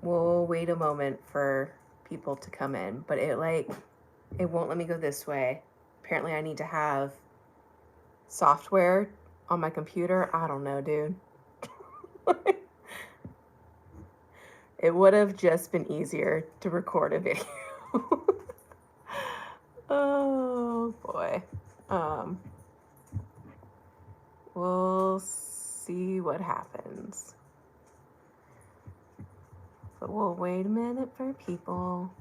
We'll wait a moment for people to come in, but it won't let me go this way. Apparently I need to have software on my computer. I don't know, dude. It would have just been easier to record a video. Oh boy. We'll see what happens. But we'll wait a minute for people.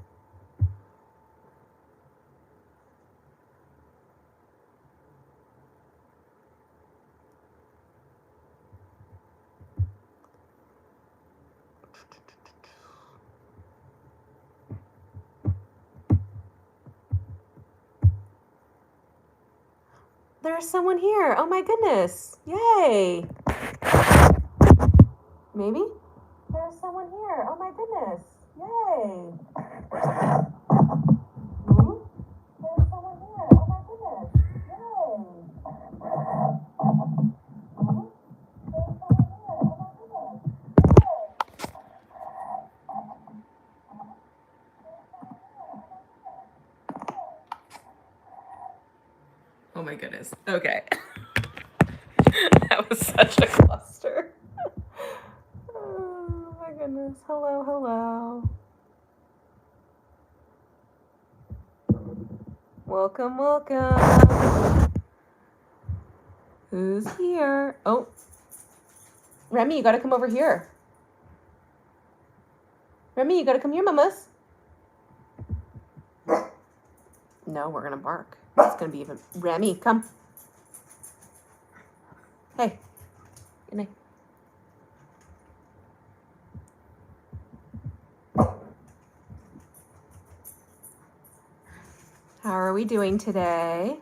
There's someone here. Oh my goodness. Yay. Maybe? There's someone here. Oh my goodness. Yay. Hmm? There's someone here. Oh my goodness. Yay. Hmm? There's someone here. Oh my goodness. Oh my goodness. Okay. That was such a cluster. Oh my goodness. Hello, hello. Welcome, welcome. Who's here? Oh. Remy, you gotta come over here. Remy, you gotta come here, mamas. No, we're gonna bark. It's gonna be even. Remy, come. Hey. Good night. How are we doing today?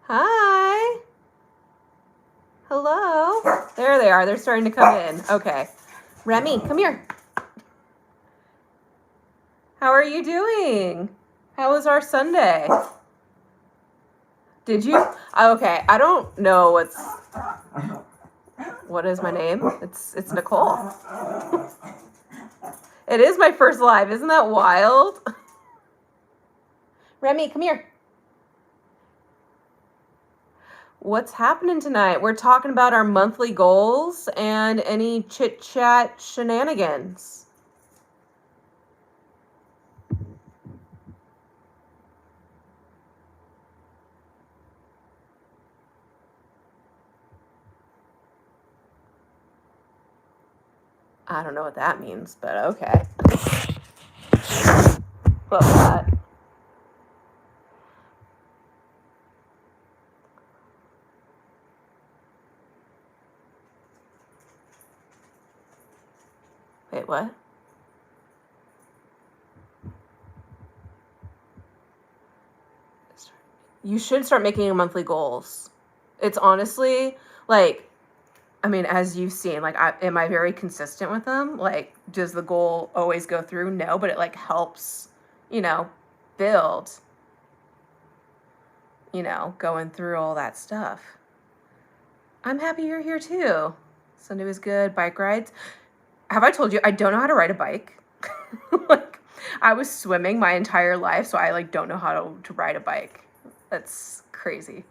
Hi. Hello. There they are. They're starting to come in. Okay. Remy, come here. How are you doing? How was our Sunday? Did you? Okay. I don't know what is my name? It's Nicole. It is my first live. Isn't that wild? Remy, come here. What's happening tonight? We're talking about our monthly goals and any chit-chat shenanigans. I don't know what that means, but okay. Love that. Wait, what? You should start making monthly goals. It's honestly, like, I mean, as you've seen, like, am I very consistent with them? Like, does the goal always go through? No, but it, like, helps, build, going through all that stuff. I'm happy you're here, too. Sunday was good. Bike rides. Have I told you I don't know how to ride a bike? Like, I was swimming my entire life, so I, don't know how to ride a bike. That's crazy.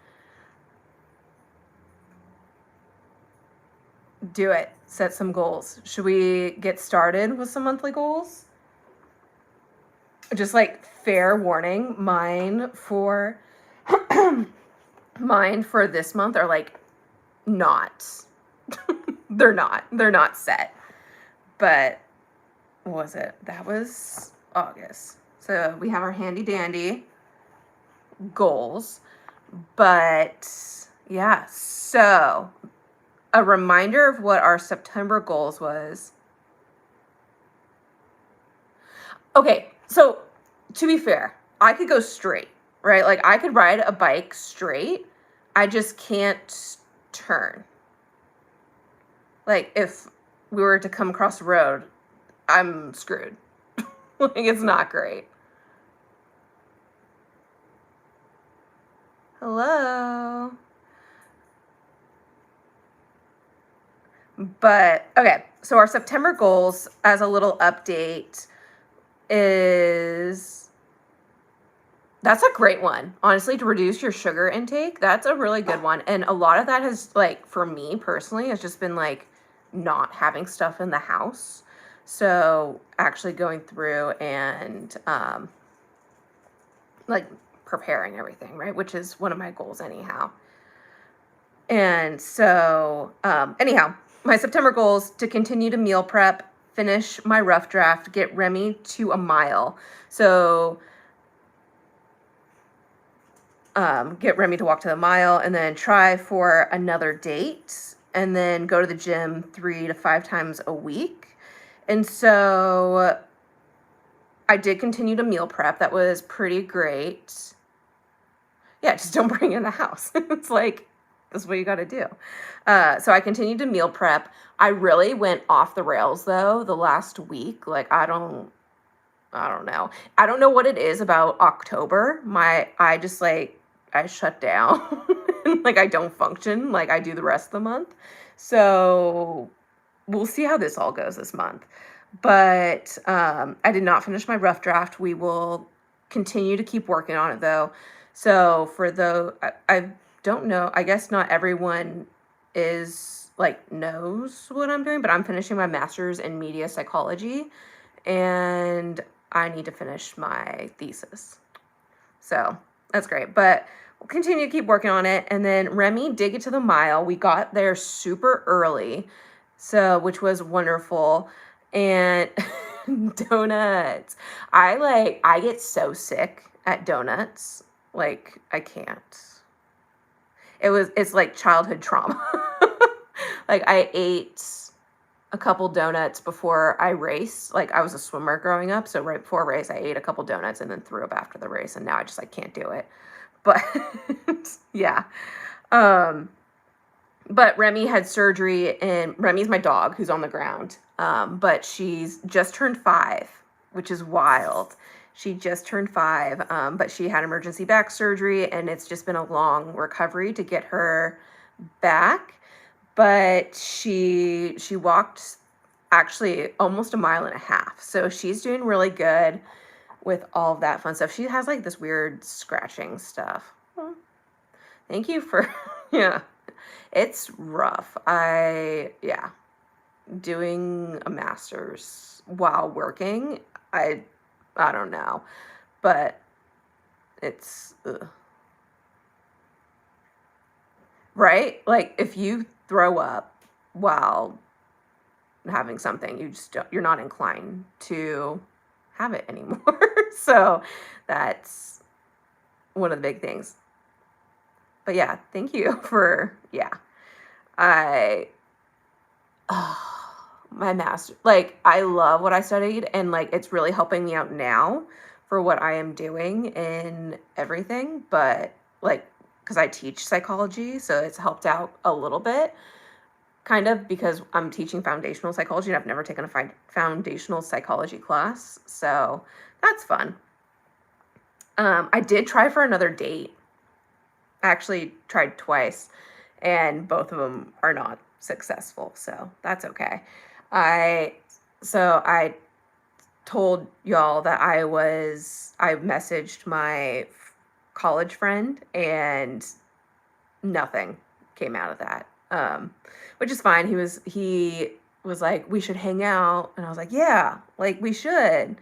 Do it. Set some goals. Should we get started with some monthly goals? Just fair warning, mine for this month are not. They're not set. But what was it? That was August. So we have our handy dandy goals. But yeah, so a reminder of what our September goals was. Okay, so to be fair, I could go straight, right? Like, I could ride a bike straight. I just can't turn. Like, if we were to come across the road, I'm screwed. Like, it's not great. Hello. But okay, so our September goals, as a little update, is that's a great one. Honestly, to reduce your sugar intake, that's a really good one. And a lot of that has, like, for me personally, has just been like not having stuff in the house. So actually going through and like preparing everything, right? Which is one of my goals anyhow. And so anyhow, my September goals to continue to meal prep, finish my rough draft, get Remy to a mile. So get Remy to walk to the mile, and then try for another date, and then go to the gym 3 to 5 times a week. And so I did continue to meal prep. That was pretty great. Yeah, just don't bring it in the house. It's like, that's what you got to do. So I continued to meal prep. I really went off the rails though the last week. Like, I don't know. I don't know what it is about October. I just like, I shut down. Like, I don't function like I do the rest of the month. So we'll see how this all goes this month. But I did not finish my rough draft. We will continue to keep working on it though. So for I don't know. I guess not everyone is like knows what I'm doing, but I'm finishing my master's in media psychology, and I need to finish my thesis. So that's great. But we'll continue to keep working on it. And then Remy did get to the mile. We got there super early, so which was wonderful. And donuts. I get so sick at donuts. Like, I can't. It's like childhood trauma. Like, I ate a couple donuts before I raced. Like, I was a swimmer growing up, so right before a race, I ate a couple donuts and then threw up after the race, and now I just like can't do it. But yeah. But Remy had surgery, and Remy's my dog who's on the ground. But she's just turned 5, which is wild. She just turned 5, but she had emergency back surgery, and it's just been a long recovery to get her back. But she walked actually almost a mile and a half. So she's doing really good with all of that fun stuff. She has like this weird scratching stuff. Well, thank you for, yeah, it's rough. Doing a master's while working, I don't know, but it's, right? Like, if you throw up while having something, you're not inclined to have it anymore. So that's one of the big things. But yeah, thank you for, my master, like, I love what I studied, and like, it's really helping me out now for what I am doing in everything. But like, because I teach psychology, so it's helped out a little bit, kind of, because I'm teaching foundational psychology, and I've never taken a foundational psychology class, so that's fun. I did try for another date. I actually tried twice, and both of them are not successful, so that's okay. I told y'all that I messaged my college friend, and nothing came out of that, which is fine. He was like, we should hang out, and I was like, yeah, like, we should.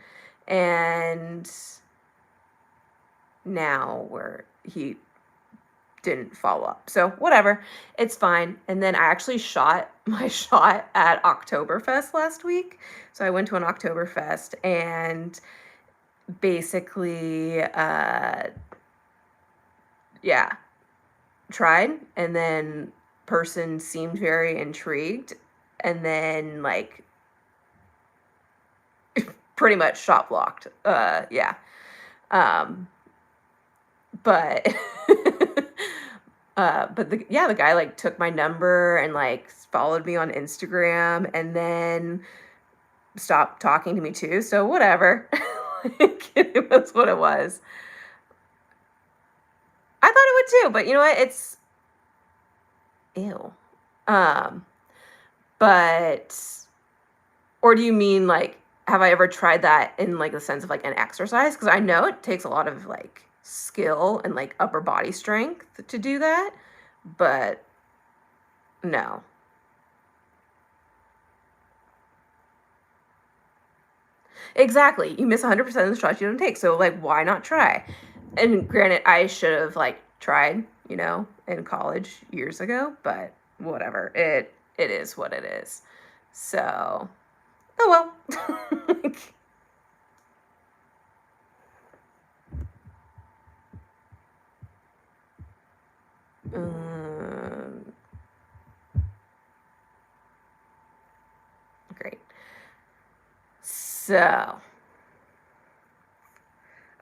And now he didn't follow up. So whatever, it's fine. And then I actually shot my shot at Oktoberfest last week. So I went to an Oktoberfest, and basically, tried, and then person seemed very intrigued, and then like pretty much shot blocked. But but the guy like took my number and like followed me on Instagram, and then stopped talking to me too, so whatever. Like, it was what it was. I thought it would too, but you know what? It's ew. Um, but or do you mean like have I ever tried that in like the sense of like an exercise? Because I know it takes a lot of like skill and like upper body strength to do that, but no. Exactly. You miss 100% of the shots you don't take. So like why not try? And granted, I should have like tried, in college years ago, but whatever. It is what it is. So, oh well. um, great. So,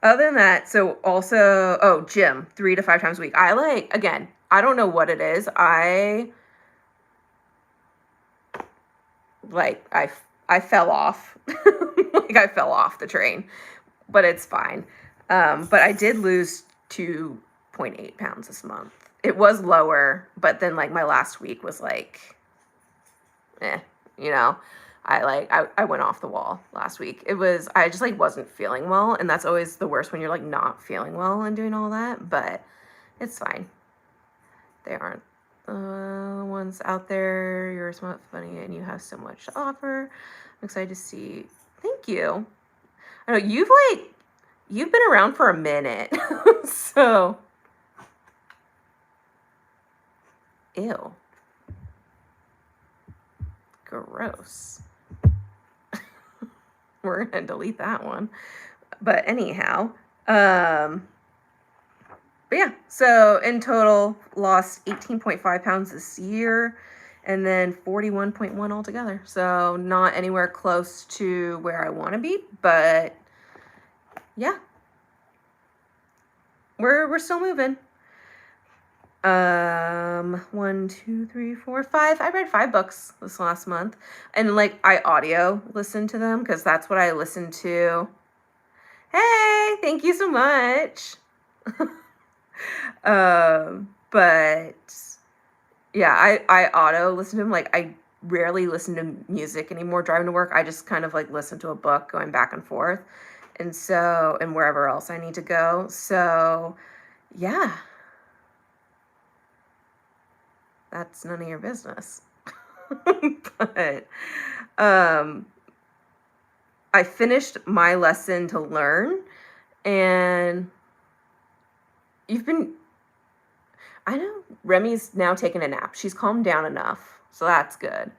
other than that, so also, oh, gym 3 to 5 times a week. I like, again, I don't know what it is. I fell off. Like I fell off the train, but it's fine. But I did lose 2.8 pounds this month. It was lower, but then like my last week was like, eh, you know. I went off the wall last week. I just like wasn't feeling well, and that's always the worst when you're like not feeling well and doing all that, but it's fine. They aren't the ones out there. You're smart, funny, and you have so much to offer. I'm excited to see. Thank you. I know you've been around for a minute. So, ew. Gross. We're gonna delete that one. But anyhow, but yeah, so in total, lost 18.5 pounds this year and then 41.1 altogether. So not anywhere close to where I want to be, but yeah, we're still moving. 1, 2, 3, 4, 5. I read 5 books this last month, and like I audio listened to them because that's what I listened to. Hey, thank you so much. But yeah, I auto listen to them. Like I rarely listen to music anymore driving to work. I just kind of like listen to a book going back and forth. And wherever else I need to go. So yeah, that's none of your business. But um I finished my lesson to learn, and you've been I know Remy's now taking a nap. She's calmed down enough. So that's good.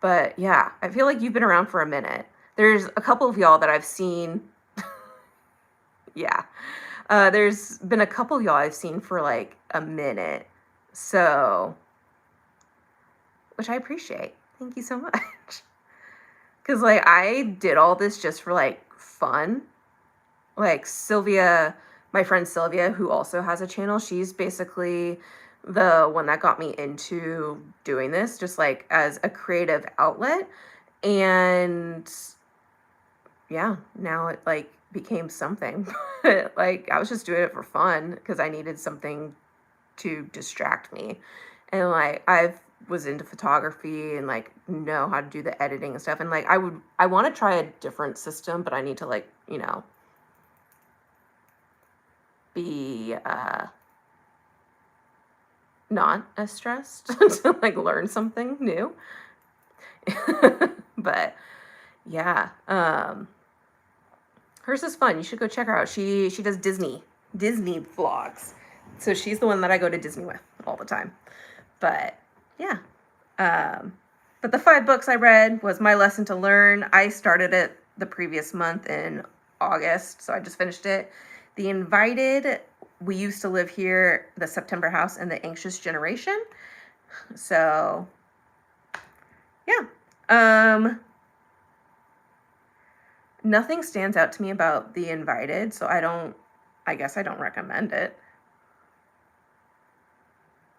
But yeah, I feel like you've been around for a minute. There's a couple of y'all that I've seen. Yeah. There's been a couple of y'all I've seen for like a minute. So, which I appreciate. Thank you so much. Because like I did all this just for like fun. Like Sylvia, my friend Sylvia, who also has a channel, she's basically the one that got me into doing this, just like as a creative outlet. And yeah, now it like became something. Like I was just doing it for fun because I needed something to distract me. And like I was into photography and like know how to do the editing and stuff. And like I want to try a different system, but I need to like, be not as stressed to like learn something new. But yeah, hers is fun. You should go check her out. She does Disney vlogs. So she's the one that I go to Disney with all the time. But yeah. But the 5 books I read was My Lesson to Learn. I started it the previous month in August, so I just finished it. The Invited, We Used to Live Here, The September House, and The Anxious Generation. So yeah. Nothing stands out to me about The Invited, so I guess I don't recommend it.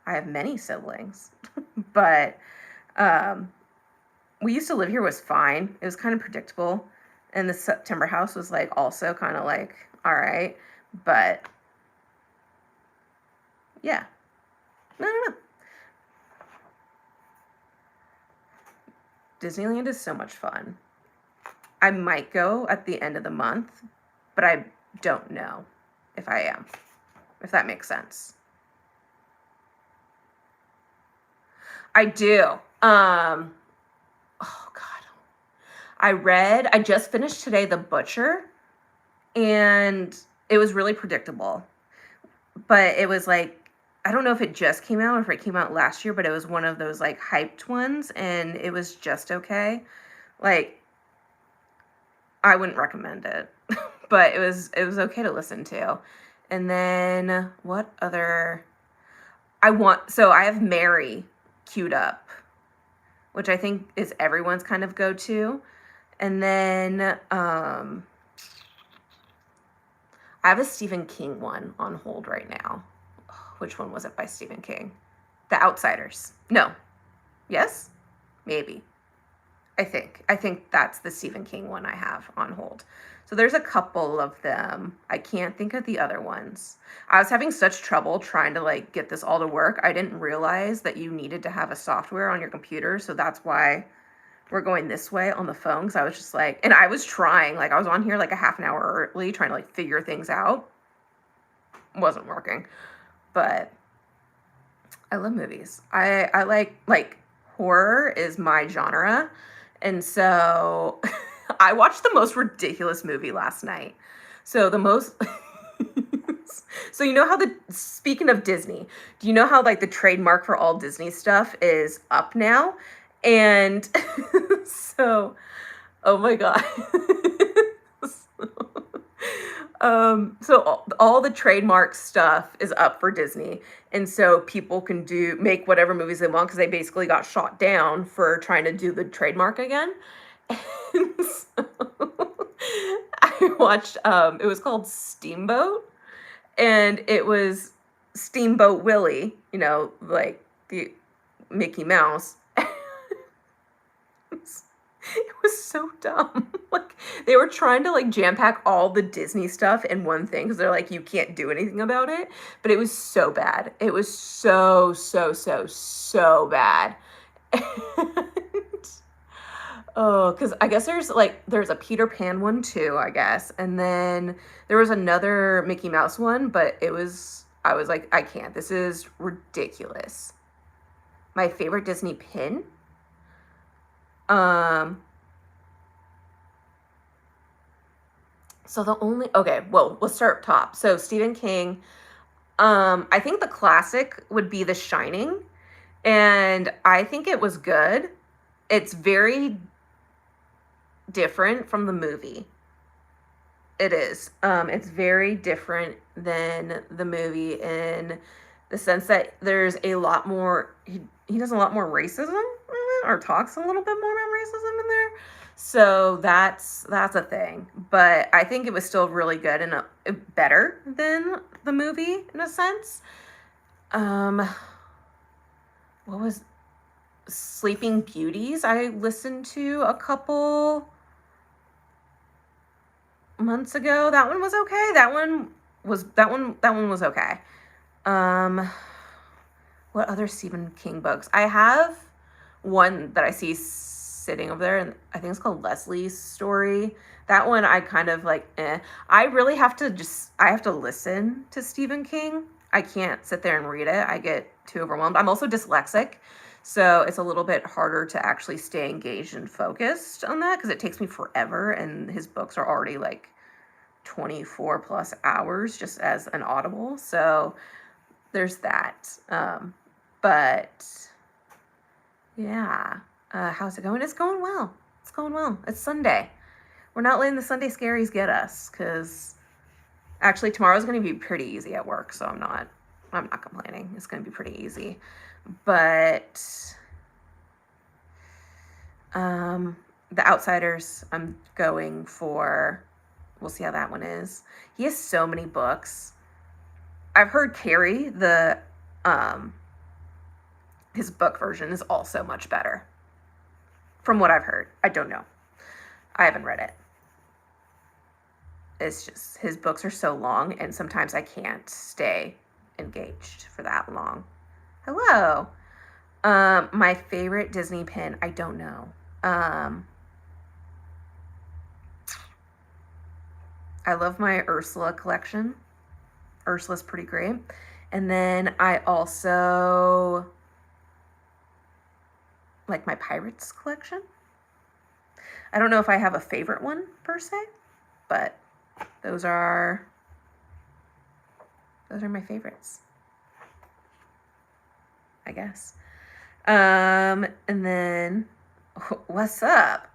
I have many siblings, but We Used to Live Here was fine. It was kind of predictable. And The September House was like also kind of like, all right. But yeah. No. Disneyland is so much fun. I might go at the end of the month, but I don't know if I am, if that makes sense. I do. Oh God. I just finished today The Butcher, and it was really predictable. But it was like, I don't know if it just came out or if it came out last year, but it was one of those like hyped ones, and it was just okay. Like, I wouldn't recommend it, but it was okay to listen to. And then what other? So I have Mary queued up, which I think is everyone's kind of go-to. And then I have a Stephen King one on hold right now. Which one was it by Stephen King? The Outsiders. No. Yes? Maybe. I think that's the Stephen King one I have on hold. So there's a couple of them. I can't think of the other ones. I was having such trouble trying to like get this all to work. I didn't realize that you needed to have a software on your computer. So that's why we're going this way on the phone. Cause I was just like, and I was trying, like I was on here like a half an hour early trying to like figure things out. Wasn't working, but I love movies. I like horror is my genre. And so I watched the most ridiculous movie last night. So the most So you know how speaking of Disney, do you know how like the trademark for all Disney stuff is up now? And so oh my God. So all the trademark stuff is up for Disney, and so people can make whatever movies they want because they basically got shot down for trying to do the trademark again. And so I watched. It was called Steamboat, and it was Steamboat Willie. You know, like the Mickey Mouse. It was so dumb. Like they were trying to like jam pack all the Disney stuff in one thing because they're like, you can't do anything about it. But it was so bad. It was so bad. And, oh, because I guess there's a Peter Pan one too, I guess. And then there was another Mickey Mouse one, but I was like, I can't. This is ridiculous. My favorite Disney pin. So let's start top. So Stephen King, I think the classic would be The Shining, and I think it was good. It's very different from the movie. It is. It's very different than the movie in the sense that there's a lot more, he does a lot more racism or talks a little bit more about racism in there. So that's a thing. But I think it was still really good and better than the movie in a sense. What was Sleeping Beauties? I listened to a couple months ago. That one was okay. That one was okay. What other Stephen King books? I have one that I see sitting over there, and I think it's called Leslie's Story. That one I kind of like, I really have to listen to Stephen King. I can't sit there and read it. I get too overwhelmed. I'm also dyslexic, so it's a little bit harder to actually stay engaged and focused on that because it takes me forever, and his books are already like 24 plus hours just as an Audible. So there's that. But yeah, how's it going? It's going well. It's going well. It's Sunday. We're not letting the Sunday scaries get us because actually tomorrow's going to be pretty easy at work. So I'm not complaining. It's going to be pretty easy. But The Outsiders, I'm going for. We'll see how that one is. He has so many books. I've heard Carrie, his book version is also much better. from what I've heard. I don't know. I haven't read it. It's just his books are so long, and sometimes I can't stay engaged for that long. Hello. My favorite Disney pin, I don't know. I love my Ursula collection. Ursula's pretty great. And then I also like my Pirates collection. I don't know if I have a favorite one per se, but those are my favorites, I guess. And then what's up?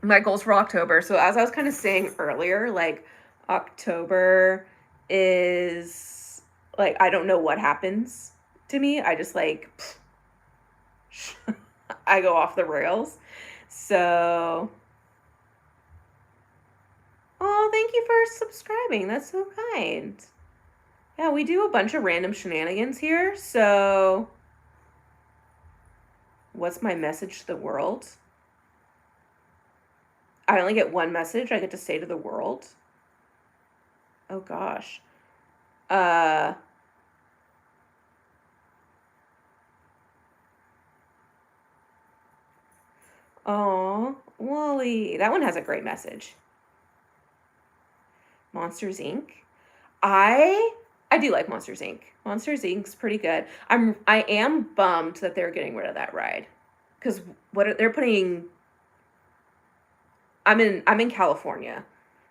My goals for October. So as I was kind of saying earlier, like October is like, I don't know what happens to me. I just like, I go off the rails. So, oh, thank you for subscribing. That's so kind. Yeah, we do a bunch of random shenanigans here. So, what's my message to the world? I only get one message I get to say to the world. Oh gosh. Oh, Wally. That one has a great message. Monsters Inc. I do like Monsters Inc. Monsters Inc.'s pretty good. I am bummed that they're getting rid of that ride. Because they're putting, I'm in California.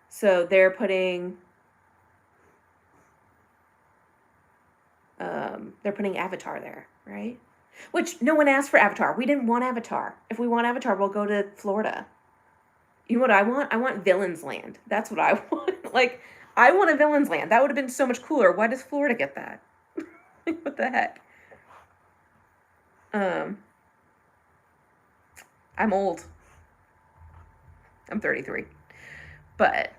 So they're putting Avatar there, right? Which no one asked for Avatar. We didn't want Avatar. If we want Avatar, we'll go to Florida. You know what I want? I want Villains Land. That's what I want. Like, I want a Villains Land. That would have been so much cooler. Why does Florida get that? What the heck? I'm old. I'm 33. But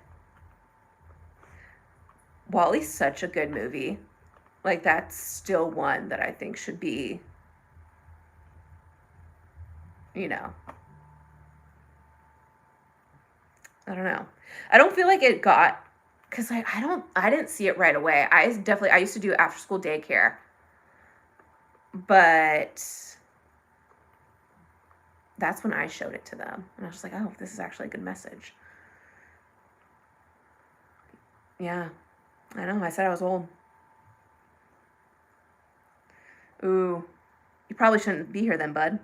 WALL-E's such a good movie. Like, that's still one that I think should be, you know, I don't know. I don't feel like it got, because I didn't see it right away. I used to do after school daycare. But that's when I showed it to them. And I was just like, oh, this is actually a good message. Yeah, I know. I said I was old. Ooh, you probably shouldn't be here then, bud.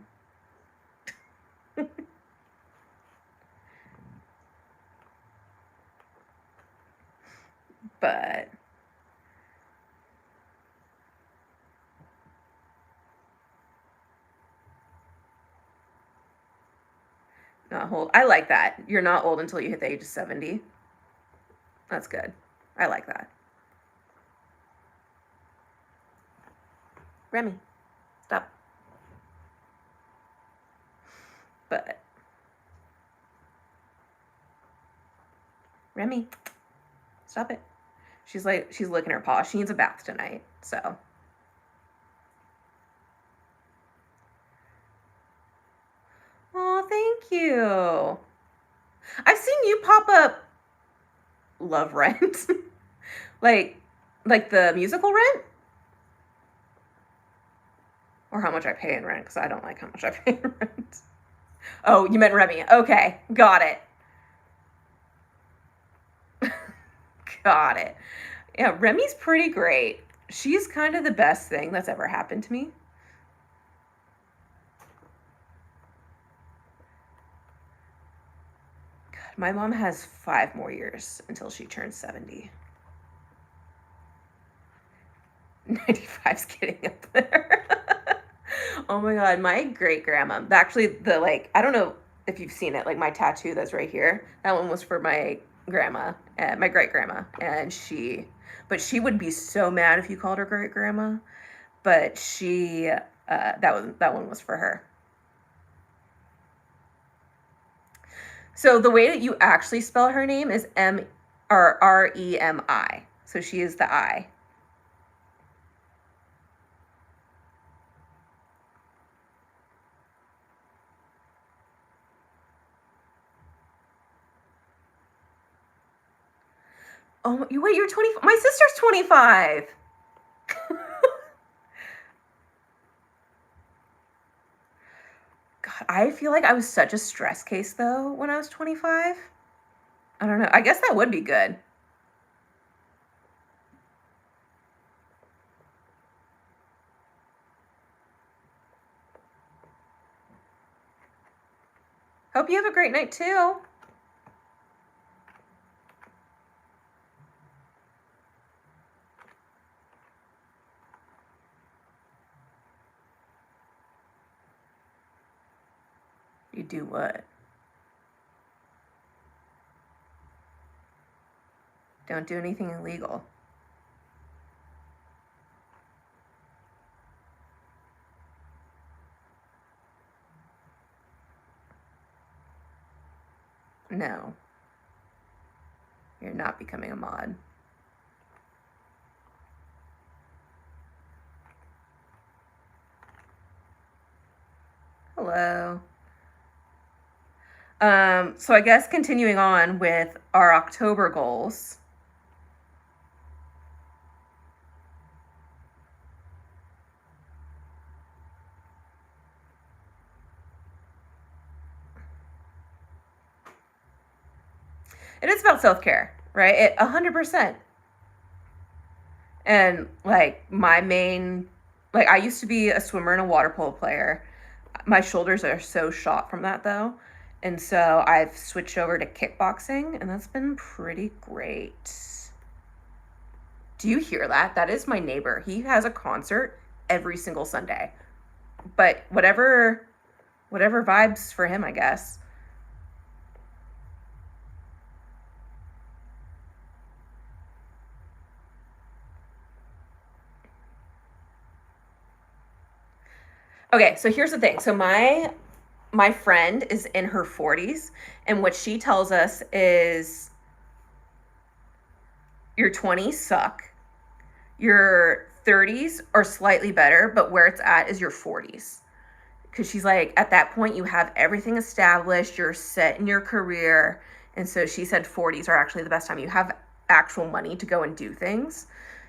But not old. I like that. You're not old until you hit the age of 70. That's good. I like that. Remy, stop. But Remy, stop it. She's licking her paw. She needs a bath tonight, so. Oh, thank you. I've seen you pop up Love Rent. like the musical Rent? Or how much I pay in rent, because I don't like how much I pay in rent. Oh, you meant Remy. Okay, got it. Got it. Yeah, Remy's pretty great. She's kind of the best thing that's ever happened to me. God, my mom has 5 more years until she turns 70. 95's getting up there. Oh my God, my great grandma. Actually, I don't know if you've seen it, like my tattoo that's right here. That one was for my grandma, my great grandma, and she would be so mad if you called her great grandma. But that one was for her. So the way that you actually spell her name is Remi. So she is the I. Oh, you wait, you're 20. My sister's 25. God, I feel like I was such a stress case though when I was 25. I don't know. I guess that would be good. Hope you have a great night too. You do what? Don't do anything illegal. No. You're not becoming a mod. Hello. So I guess continuing on with our October goals. It is about self-care, right? 100%. And like my main, like I used to be a swimmer and a water polo player. My shoulders are so shot from that though. And so I've switched over to kickboxing and that's been pretty great. Do you hear that? That is my neighbor. He has a concert every single Sunday. But whatever vibes for him, I guess. Okay, so here's the thing. So my friend is in her 40s, and what she tells us is your 20s suck. Your 30s are slightly better, but where it's at is your 40s. Because she's like, at that point, you have everything established, you're set in your career. And so she said 40s are actually the best time. You have actual money to go and do things.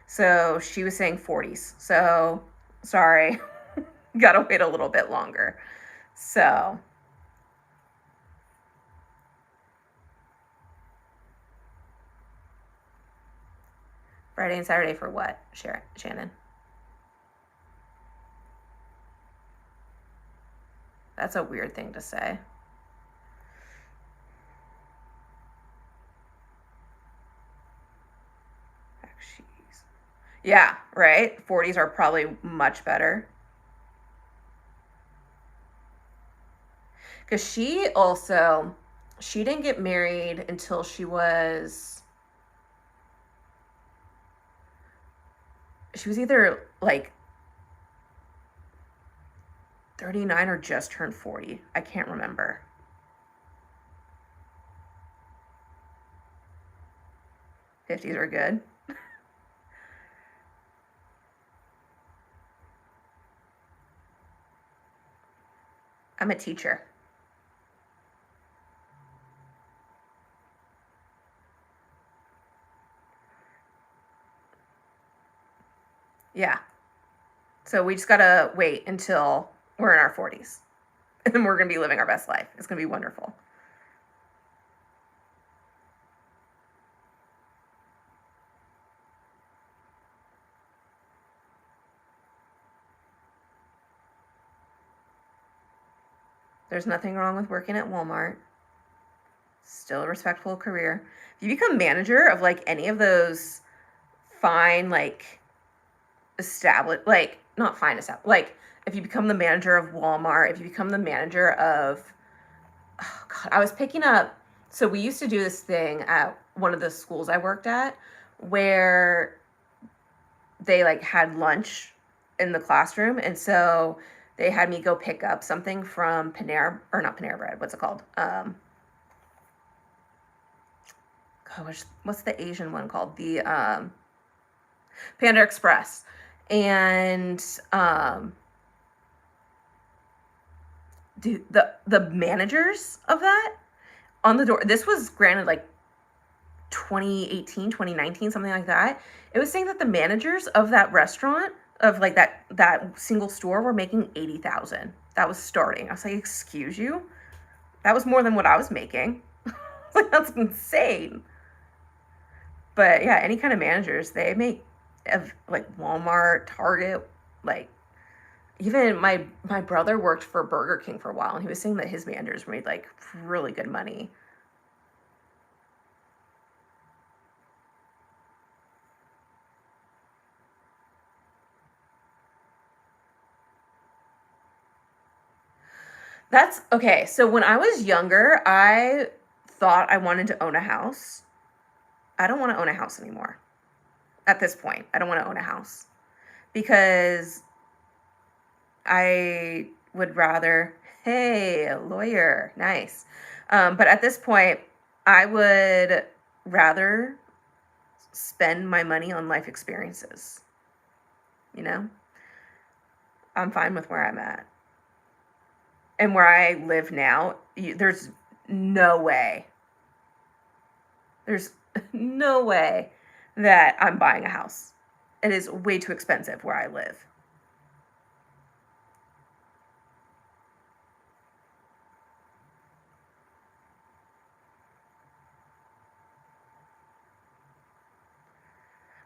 So she was saying 40s. So sorry, gotta wait a little bit longer. So Friday and Saturday for what, Shannon? That's a weird thing to say. Yeah, right? 40s are probably much better. Because she didn't get married until she was either like 39 or just turned 40. I can't remember. '50s are good. I'm a teacher. Yeah. So we just gotta wait until we're in our 40s. And we're gonna be living our best life. It's gonna be wonderful. There's nothing wrong with working at Walmart. Still a respectful career. If you become manager of like any of those fine, like established, like not fine established, like if you become the manager of Walmart, if you become the manager of, oh God, I was picking up, so we used to do this thing at one of the schools I worked at where they like had lunch in the classroom. And so they had me go pick up something from Panera, or not Panera Bread, what's it called? Gosh, what's the Asian one called? The Panda Express. And dude, the managers of that on the door, this was granted like 2018, 2019, something like that. It was saying that the managers of that restaurant, of like that single store, were making 80,000. That was starting. I was like, excuse you? That was more than what I was making. Like, that's insane. But yeah, any kind of managers, they make of like Walmart, Target, like even my brother worked for Burger King for a while, and he was saying that his managers made like really good money. That's okay. So when I was younger, I thought I wanted to own a house. I don't want to own a house anymore. At this point, I don't want to own a house because I would rather, hey, a lawyer, nice. But at this point, I would rather spend my money on life experiences. You know, I'm fine with where I'm at. And where I live now, there's no way, there's no way that I'm buying a house. It is way too expensive where I live.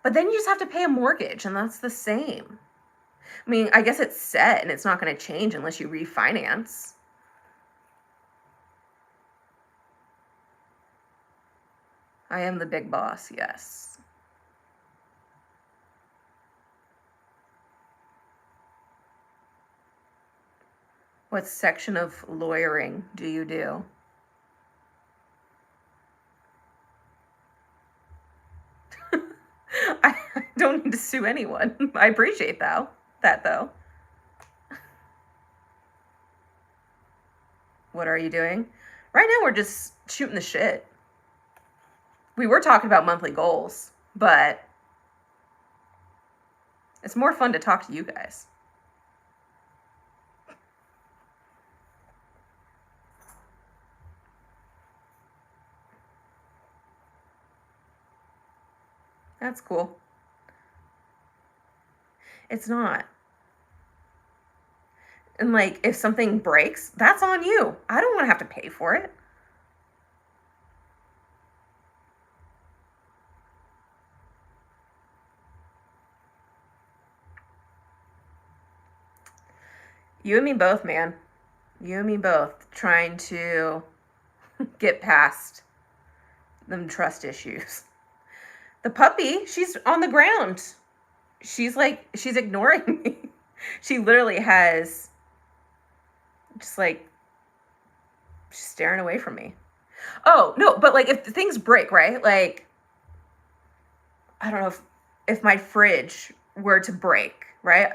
But then you just have to pay a mortgage, and that's the same. I mean, I guess it's set and it's not going to change unless you refinance. I am the big boss, yes. What section of lawyering do you do? I don't need to sue anyone. I appreciate that though. What are you doing? Right now we're just shooting the shit. We were talking about monthly goals, but it's more fun to talk to you guys. That's cool. It's not. And like, if something breaks, that's on you. I don't want to have to pay for it. You and me both, man. You and me both trying to get past them trust issues. The puppy, she's on the ground. She's ignoring me. She literally has just like, she's staring away from me. Oh, no, but like if things break, right? Like, I don't know if my fridge were to break, right?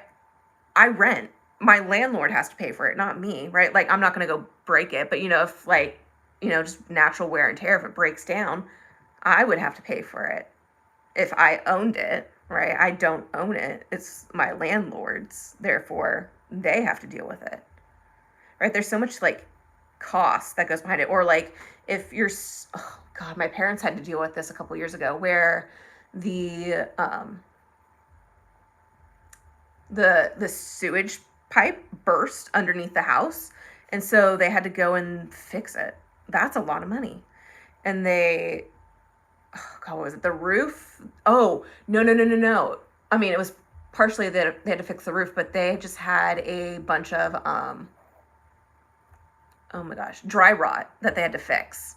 I rent. My landlord has to pay for it, not me, right? Like, I'm not going to go break it, but if like, just natural wear and tear, if it breaks down, I would have to pay for it if I owned it, right? I don't own it. It's my landlord's. Therefore, they have to deal with it, right? There's so much like cost that goes behind it. Or like if you're, oh God, my parents had to deal with this a couple years ago where the sewage pipe burst underneath the house, and so they had to go and fix it. That's a lot of money. And they, oh God, what was it? The roof? Oh, no. I mean, it was partially that they had to fix the roof, but they just had a bunch of oh my gosh, dry rot that they had to fix.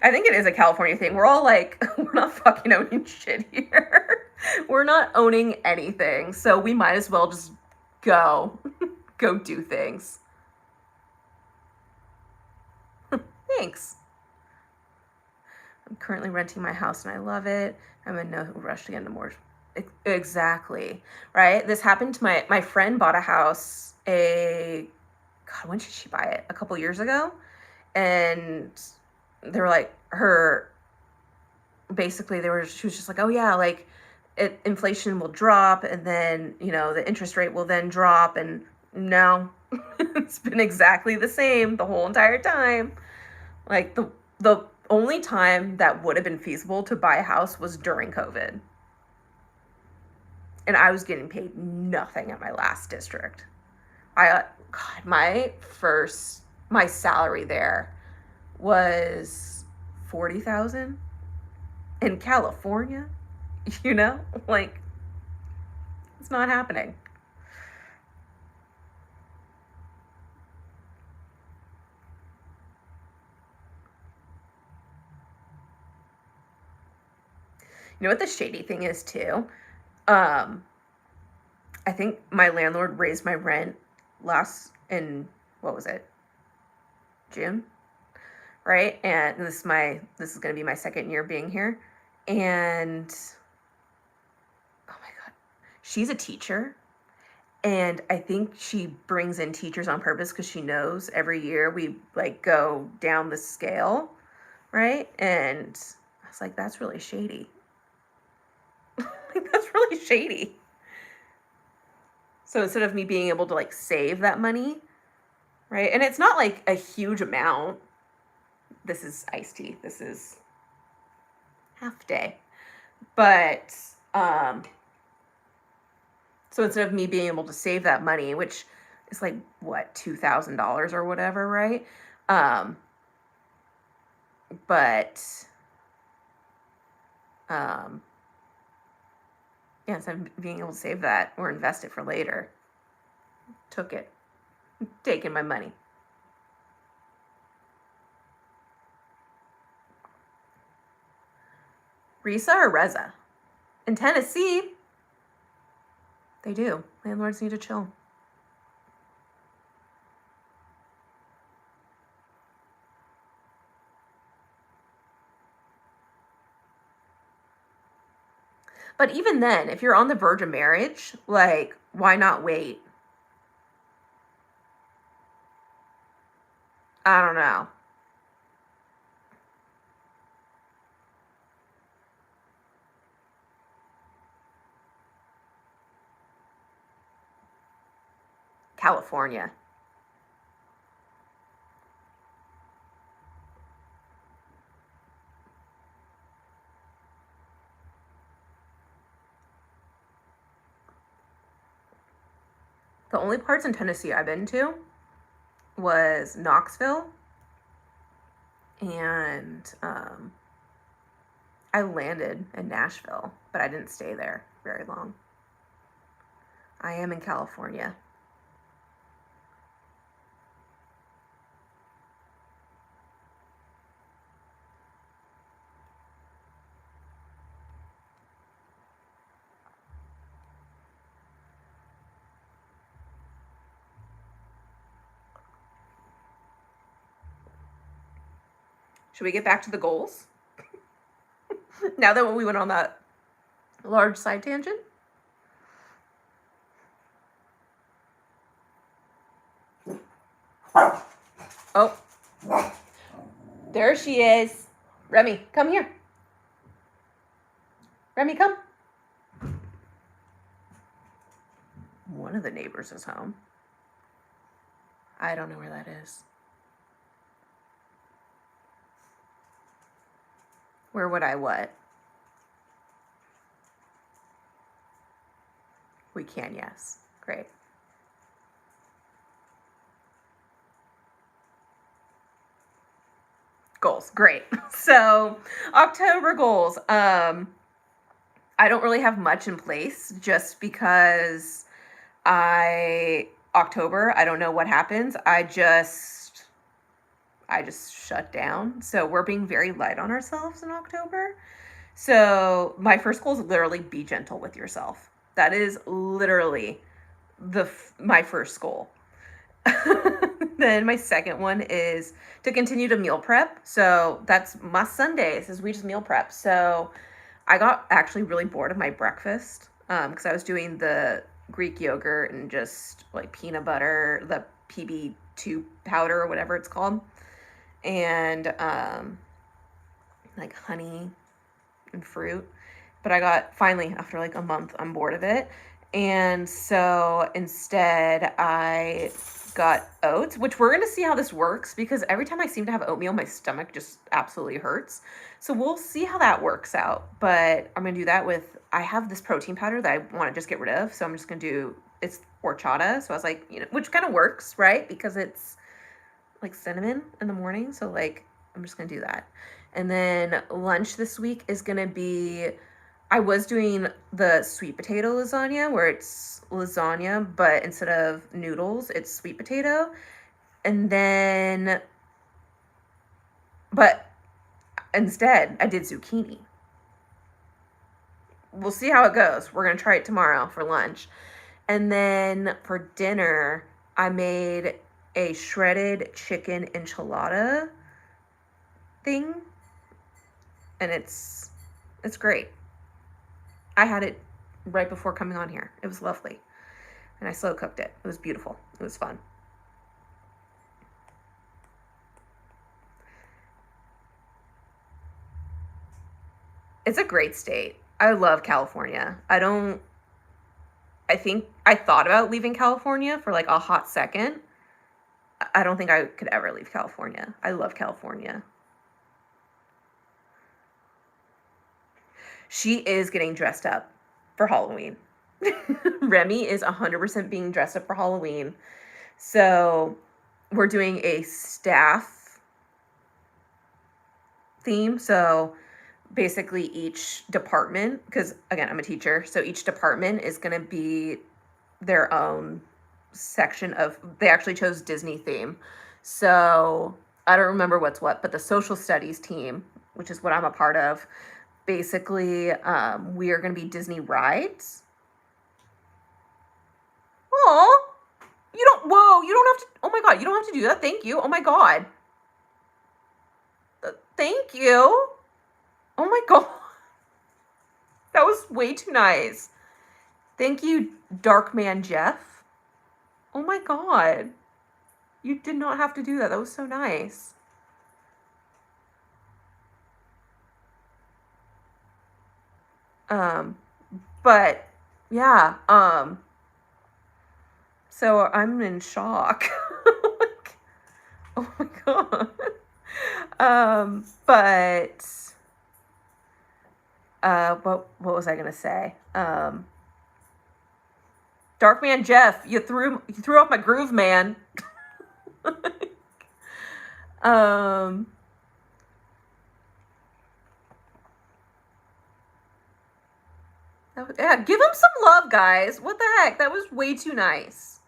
I think it is a California thing. We're all like, we're not fucking owning shit here. We're not owning anything. So we might as well just go do things. Thanks. I'm currently renting my house and I love it. I'm in no rush to get into more. Exactly. Right? This happened to my friend bought a house God, when did she buy it? A couple years ago. And they were like, she was just like, oh yeah, like inflation will drop, and then, the interest rate will then drop, and No. It's been exactly the same the whole entire time. Like the only time that would have been feasible to buy a house was during COVID. And I was getting paid nothing at my last district. God, my salary there was 40,000 in California, you know? Like, it's not happening. You know what the shady thing is too? Um, I think my landlord raised my rent what was it? June, right? And this is going to be my second year being here. And oh my god. She's a teacher, and I think she brings in teachers on purpose cuz she knows every year we like go down the scale, right? And I was like, that's really shady. Like, that's really shady. So instead of me being able to like save that money, right? And it's not like a huge amount. This is iced tea. This is half day. But so instead of me being able to save that money, which is like what, $2,000 or whatever, right? But yeah, instead of being able to save that or invest it for later, took it, taking my money. Risa or Reza? In Tennessee, they do. Landlords need to chill. But even then, if you're on the verge of marriage, like, why not wait? I don't know. California. The only parts in Tennessee I've been to was Knoxville, and I landed in Nashville, but I didn't stay there very long. I am in California. Should we get back to the goals? Now that we went on that large side tangent? Oh, there she is. Remy, come here. Remy, come. One of the neighbors is home. I don't know where that is. Where would I what? We can, yes. Great. Goals. Great. So, October goals. I don't really have much in place just because October, I don't know what happens. I just shut down. So we're being very light on ourselves in October. So my first goal is literally be gentle with yourself. That is literally my first goal. Then my second one is to continue to meal prep. So that's my Sundays is we just meal prep. So I got actually really bored of my breakfast because I was doing the Greek yogurt and just like peanut butter, the PB2 powder or whatever it's called, and like honey and fruit. But I got finally after like a month, I'm bored of it. And so instead I got oats, which we're going to see how this works because every time I seem to have oatmeal, my stomach just absolutely hurts. So we'll see how that works out. But I'm going to do that with, I have this protein powder that I want to just get rid of. So I'm just going to do, it's horchata. So I was like, which kind of works, right? Because it's like cinnamon in the morning. So like, I'm just going to do that. And then lunch this week is going to be, I was doing the sweet potato lasagna where it's lasagna, but instead of noodles, it's sweet potato. And then, but instead, I did zucchini. We'll see how it goes. We're going to try it tomorrow for lunch. And then for dinner, I made a shredded chicken enchilada thing. And it's great. I had it right before coming on here. It was lovely. And I slow cooked it. It was beautiful. It was fun. It's a great state. I love California. I think I thought about leaving California for like a hot second. I don't think I could ever leave California. I love California. She is getting dressed up for Halloween. Remy is 100% being dressed up for Halloween. So we're doing a staff theme. So basically each department, because again, I'm a teacher, so each department is going to be their own section of, they actually chose Disney theme. So I don't remember what's what, but the social studies team, which is what I'm a part of, basically we are going to be Disney rides. Oh, you don't have to, oh my God, you don't have to do that. Thank you. Oh my God. Thank you. Oh my God. That was way too nice. Thank you, Darkman Jeff. Oh my God. You did not have to do that. That was so nice. But yeah, so I'm in shock. Oh my God. But what was I gonna say? Darkman Jeff, you threw off my groove, man. Yeah, give him some love, guys. What the heck? That was way too nice.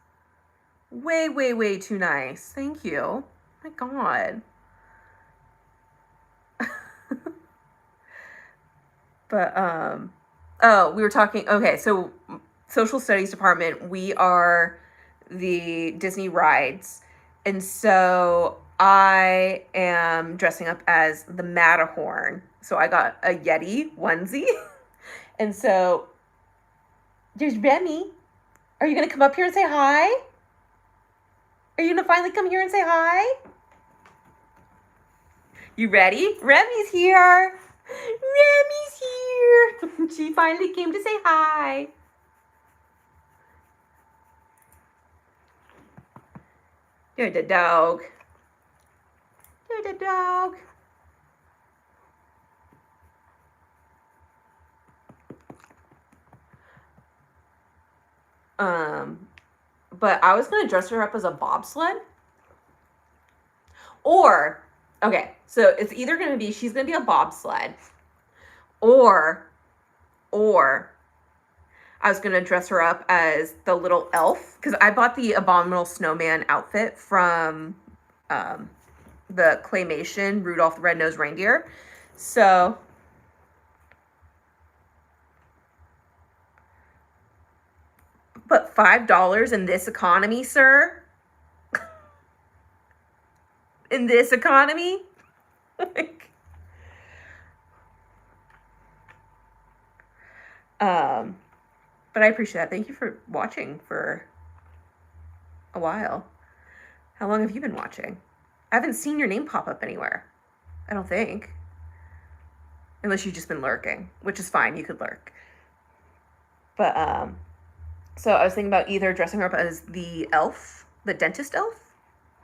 Way too nice. Thank you. Oh my God. But oh, we were talking, okay, so social studies department, we are the Disney rides. And so I am dressing up as the Matterhorn. So I got a Yeti onesie. And so there's Remy. Are you going to come up here and say hi? Are you going to finally come here and say hi? You ready? Remy's here. Remy's here. She finally came to say hi. You're the dog. You're the dog. But I was going to dress her up as a bobsled. Or, okay, so it's either going to be, she's going to be a bobsled. Or I was going to dress her up as the little elf. Because I bought the Abominable Snowman outfit from the claymation Rudolph the Red-Nosed Reindeer. So but $5 in this economy, sir? In this economy? Like, but I appreciate that. Thank you for watching for a while. How long have you been watching? I haven't seen your name pop up anywhere. I don't think. Unless you've just been lurking, which is fine. You could lurk. But, So I was thinking about either dressing her up as the elf, the dentist elf,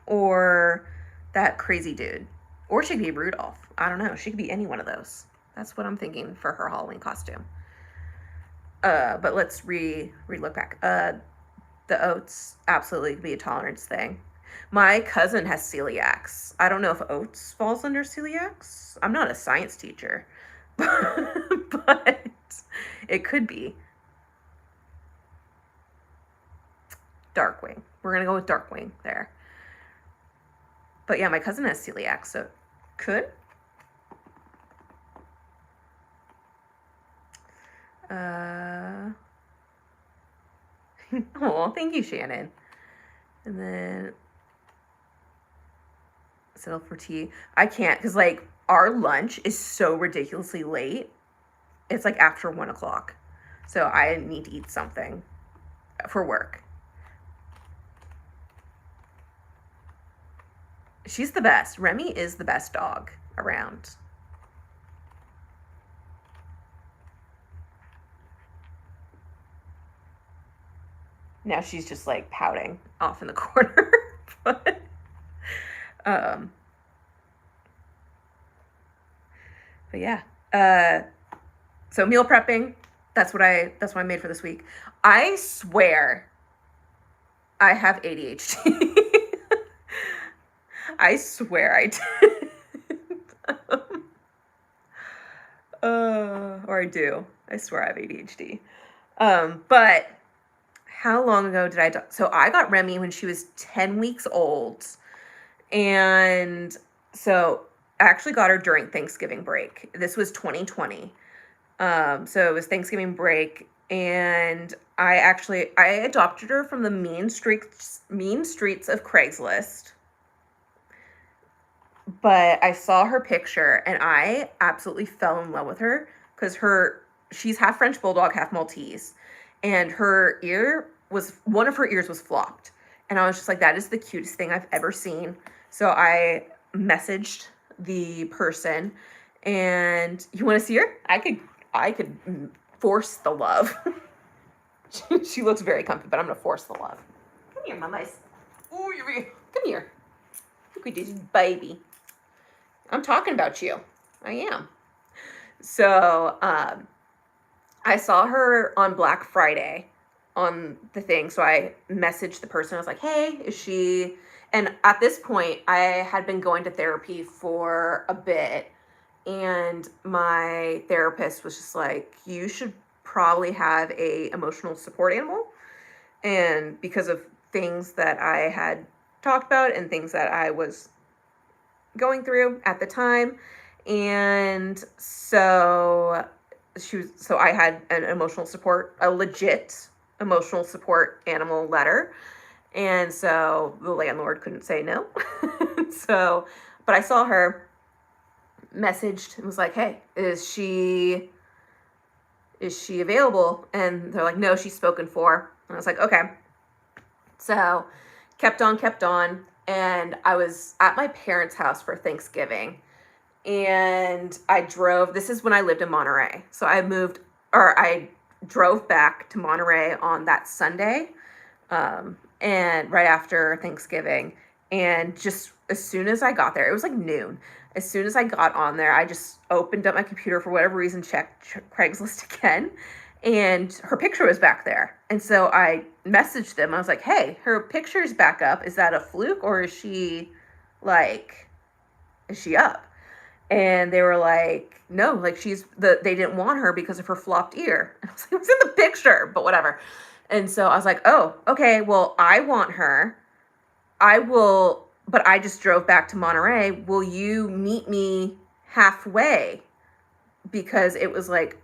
or that crazy dude. Or she could be Rudolph. I don't know. She could be any one of those. That's what I'm thinking for her Halloween costume. But let's look back. The oats absolutely could be a tolerance thing. My cousin has celiacs. I don't know if oats falls under celiacs. I'm not a science teacher, but it could be. Darkwing. We're gonna go with Darkwing there. But yeah, my cousin has celiac, so could. Oh, thank you, Shannon. And then settle for tea. I can't because like our lunch is so ridiculously late. It's like after 1 o'clock, so I need to eat something for work. She's the best. Remy is the best dog around. Now she's just like pouting off in the corner. But yeah. So meal prepping, that's what I made for this week. I swear I have ADHD. I swear I did. Or I do. I swear I have ADHD. But how long ago did I so I got Remy when she was 10 weeks old. And so I actually got her during Thanksgiving break. This was 2020. So it was Thanksgiving break, and I adopted her from the mean streets of Craigslist. But I saw her picture and I absolutely fell in love with her because she's half French Bulldog, half Maltese, and one of her ears was flopped. And I was just like, that is the cutest thing I've ever seen. So I messaged the person, and you want to see her? I could force the love. She looks very comfy, but I'm going to force the love. Come here, mamas. Ooh, come here. Look at this baby. I'm talking about you. I am. So, I saw her on Black Friday on the thing. So I messaged the person. I was like, hey, is she... And at this point, I had been going to therapy for a bit. And my therapist was just like, you should probably have a emotional support animal. And because of things that I had talked about and things that I was going through at the time. And so I had a legit emotional support animal letter. And so the landlord couldn't say no. But I saw her, messaged and was like, hey, is she available? And they're like, no, she's spoken for. And I was like, okay. So kept on. And I was at my parents' house for Thanksgiving. And this is when I lived in Monterey. So I drove back to Monterey on that Sunday, and right after Thanksgiving. And just as soon as I got there, it was like noon. As soon as I got on there, I just opened up my computer for whatever reason, checked Craigslist again, and her picture was back there. And so I messaged them. I was like, hey, her picture's back up. Is that a fluke, or is she up? And they were like, no, like they didn't want her because of her flopped ear. And I was like, it was in the picture, but whatever. And so I was like, oh, okay, well, I want her. But I just drove back to Monterey. Will you meet me halfway? Because it was like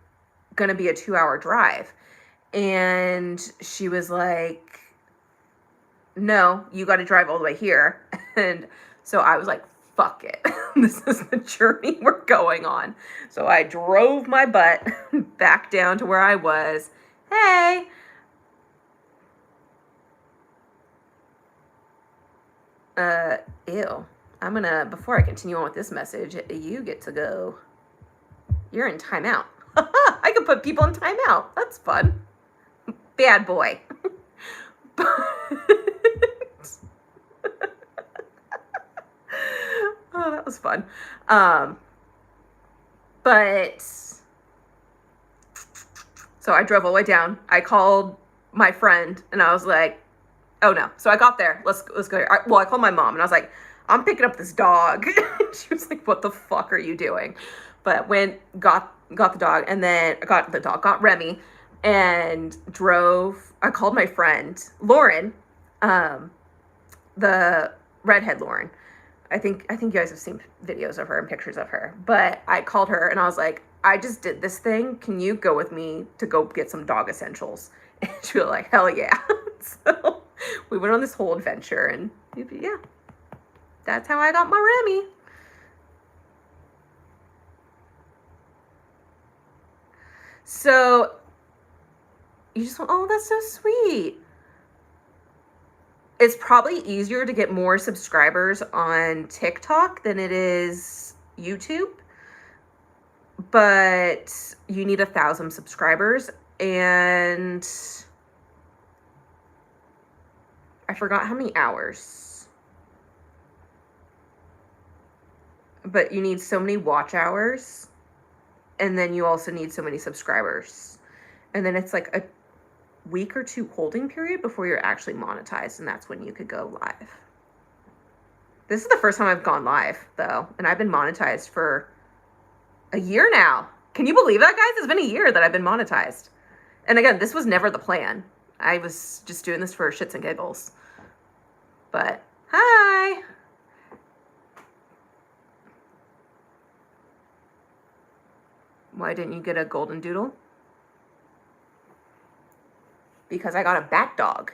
going to be a 2-hour drive. And she was like, no, you got to drive all the way here. And so I was like, fuck it. This is the journey we're going on. So I drove my butt back down to where I was. Hey. Ew. Before I continue on with this message, you get to go. You're in timeout. I can put people in timeout. That's fun. Bad boy. Oh, that was fun. But so I drove all the way down. I called my friend and I was like, oh no. So I got there. Let's go here. I called my mom and I was like, I'm picking up this dog. She was like, what the fuck are you doing? But got the dog, and then got Remy, and drove. I called my friend Lauren, the redhead Lauren. I think you guys have seen videos of her and pictures of her. But I called her and I was like, I just did this thing. Can you go with me to go get some dog essentials? And she was like, hell yeah. So we went on this whole adventure, and yeah, that's how I got my Remy. So you just went, oh, that's so sweet. It's probably easier to get more subscribers on TikTok than it is YouTube, but you need 1,000 subscribers, and I forgot how many hours, but you need so many watch hours, and then you also need so many subscribers, and then it's like a week or two holding period before you're actually monetized, and that's when you could go live. This is the first time I've gone live, though, and I've been monetized for a year now. Can you believe that, guys? It's been a year that I've been monetized. And again, this was never the plan. I was just doing this for shits and giggles. But, hi! Why didn't you get a golden doodle? Because I got a bat dog.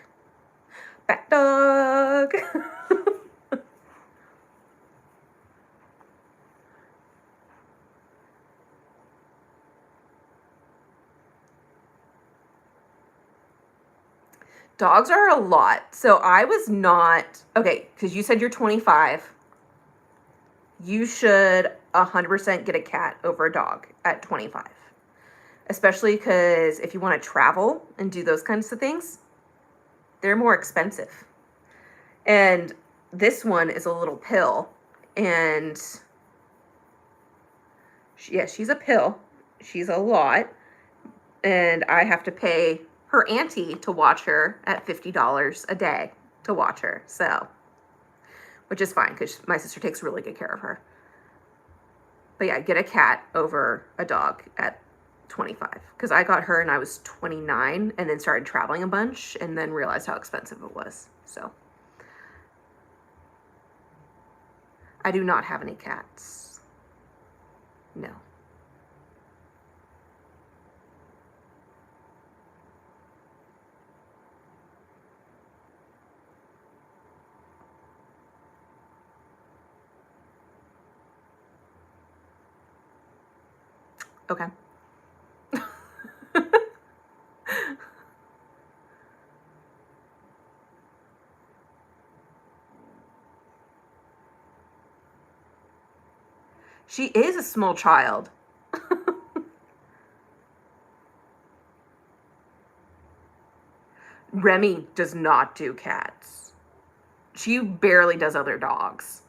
Bat dog! Dogs are a lot. So I was not, okay, because you said you're 25. You should 100% get a cat over a dog at 25. Especially because if you want to travel and do those kinds of things, they're more expensive. And this one is a little pill. And she's a pill. She's a lot. And I have to pay her auntie to watch her at $50 a day to watch her. So, which is fine because my sister takes really good care of her. But yeah, get a cat over a dog at 25. Because I got her and I was 29 and then started traveling a bunch and then realized how expensive it was. So, I do not have any cats. No. Okay. She is a small child. Remy does not do cats. She barely does other dogs.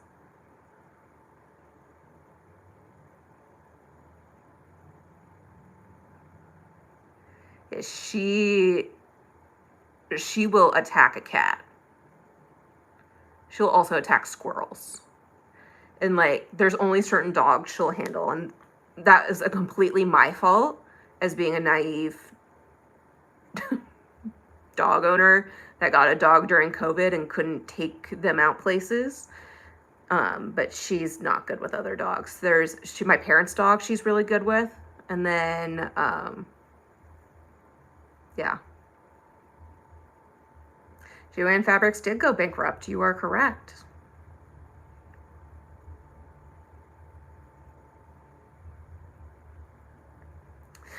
She will attack a cat. She'll also attack squirrels. And like, there's only certain dogs she'll handle, and that is a completely my fault as being a naive dog owner that got a dog during COVID and couldn't take them out places. But she's not good with other dogs. My parents' dog she's really good with. And then, yeah. Joann Fabrics did go bankrupt. You are correct.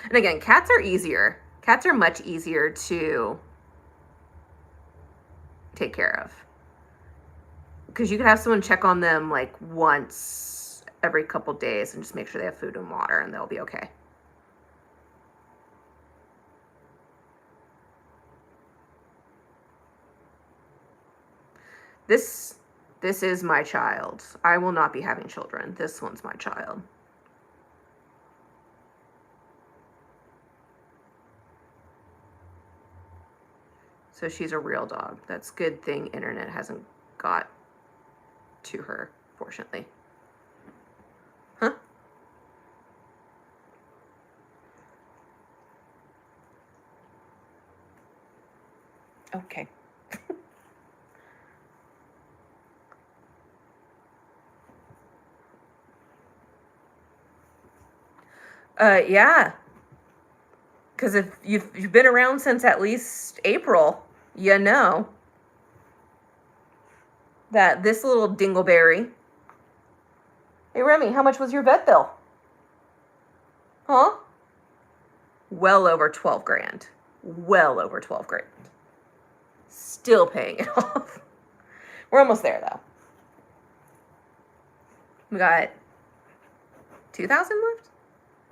And again, cats are easier. Cats are much easier to take care of. Because you could have someone check on them like once every couple days and just make sure they have food and water and they'll be okay. This is my child. I will not be having children. This one's my child. So she's a real dog. That's a good thing internet hasn't got to her, fortunately. Huh? Okay. Yeah. Because if you've been around since at least April, you know that this little dingleberry. Hey, Remy, how much was your vet bill? Huh? Well over 12 grand. Well over 12 grand. Still paying it off. We're almost there, though. We got 2,000 left?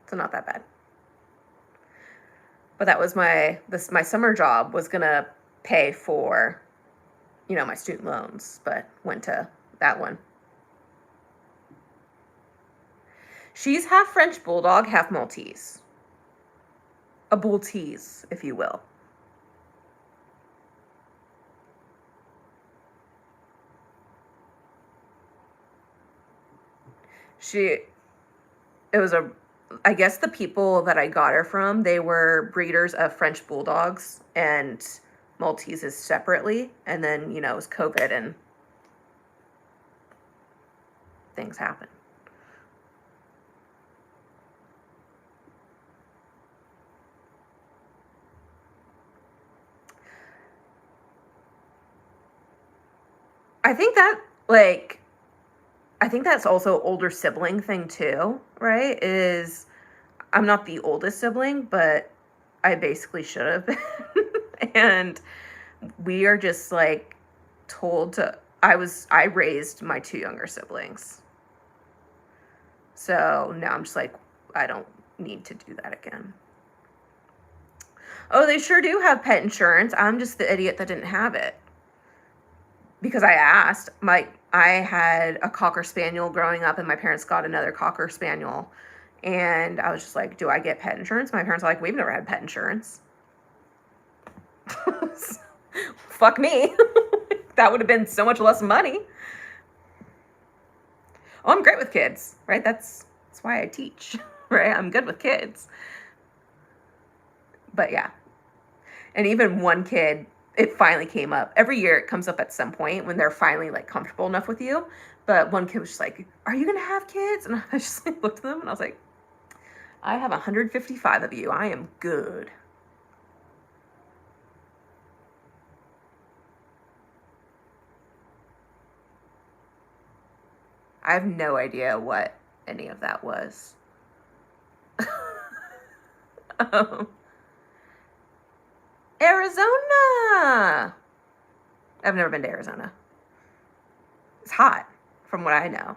So not that bad. But that was my summer job was gonna pay for, my student loans, but went to that one. She's half French Bulldog, half Maltese. A Bulltese, if you will. I guess the people that I got her from, they were breeders of French Bulldogs and Malteses separately. And then, it was COVID and things happen. I think that's also older sibling thing too, right? I'm not the oldest sibling, but I basically should have been. And we are just told to, I raised my 2 younger siblings. So now I'm just I don't need to do that again. Oh, they sure do have pet insurance. I'm just the idiot that didn't have it. Because I asked, I had a Cocker Spaniel growing up, and my parents got another Cocker Spaniel. And I was just do I get pet insurance? My parents are we've never had pet insurance. Fuck me. That would have been so much less money. Oh, I'm great with kids, right? That's why I teach, right? I'm good with kids. But yeah. And even one kid, it finally came up. Every year it comes up at some point when they're finally comfortable enough with you. But one kid was just are you going to have kids? And I just looked at them and I was I have 155 of you. I am good. I have no idea what any of that was. Arizona! I've never been to Arizona. It's hot, from what I know.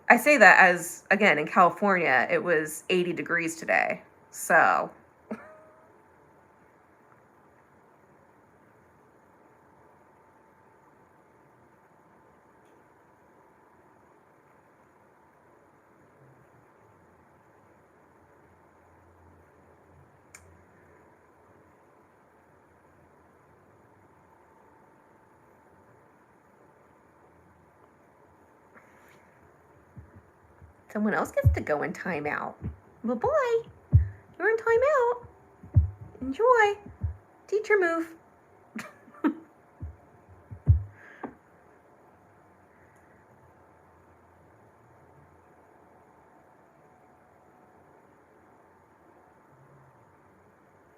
I say that as, again, in California, it was 80 degrees today. So... Someone else gets to go in timeout. Well, boy, you're in timeout. Enjoy. Teacher move.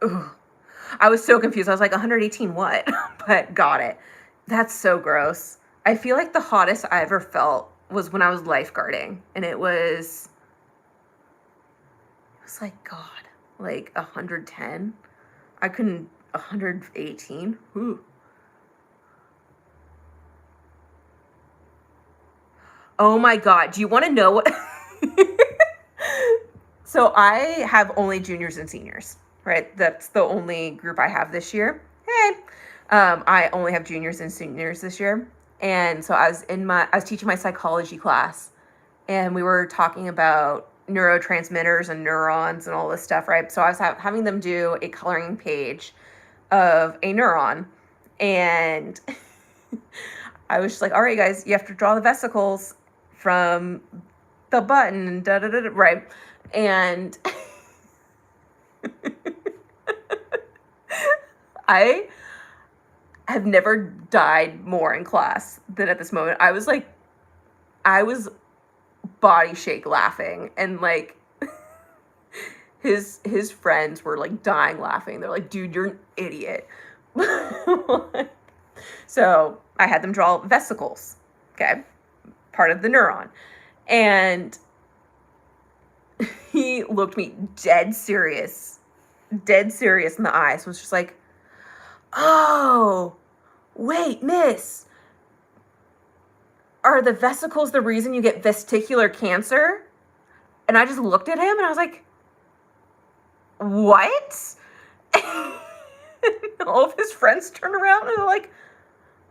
Ugh. I was so confused. I was 118 what? But got it. That's so gross. I feel like the hottest I ever felt was when I was lifeguarding, and it was God, 110. I couldn't, 118. Ooh. Oh my God. Do you want to know what? So I have only juniors and seniors, right? That's the only group I have this year. hey. I only have juniors and seniors this year. And so I was teaching my psychology class, and we were talking about neurotransmitters and neurons and all this stuff, right? So I was having them do a coloring page of a neuron, and I was just like, all right, guys, you have to draw the vesicles from the button, da da da, right? And I have never died more in class than at this moment. I was body shake laughing, and like his friends were like dying laughing. They're like, dude, you're an idiot. So I had them draw vesicles, okay, part of the neuron. And he looked me dead serious in the eyes, was just like, oh, wait, miss, are the vesicles the reason you get vestibular cancer? And I just looked at him and I was like, what? All of his friends turned around and they're like,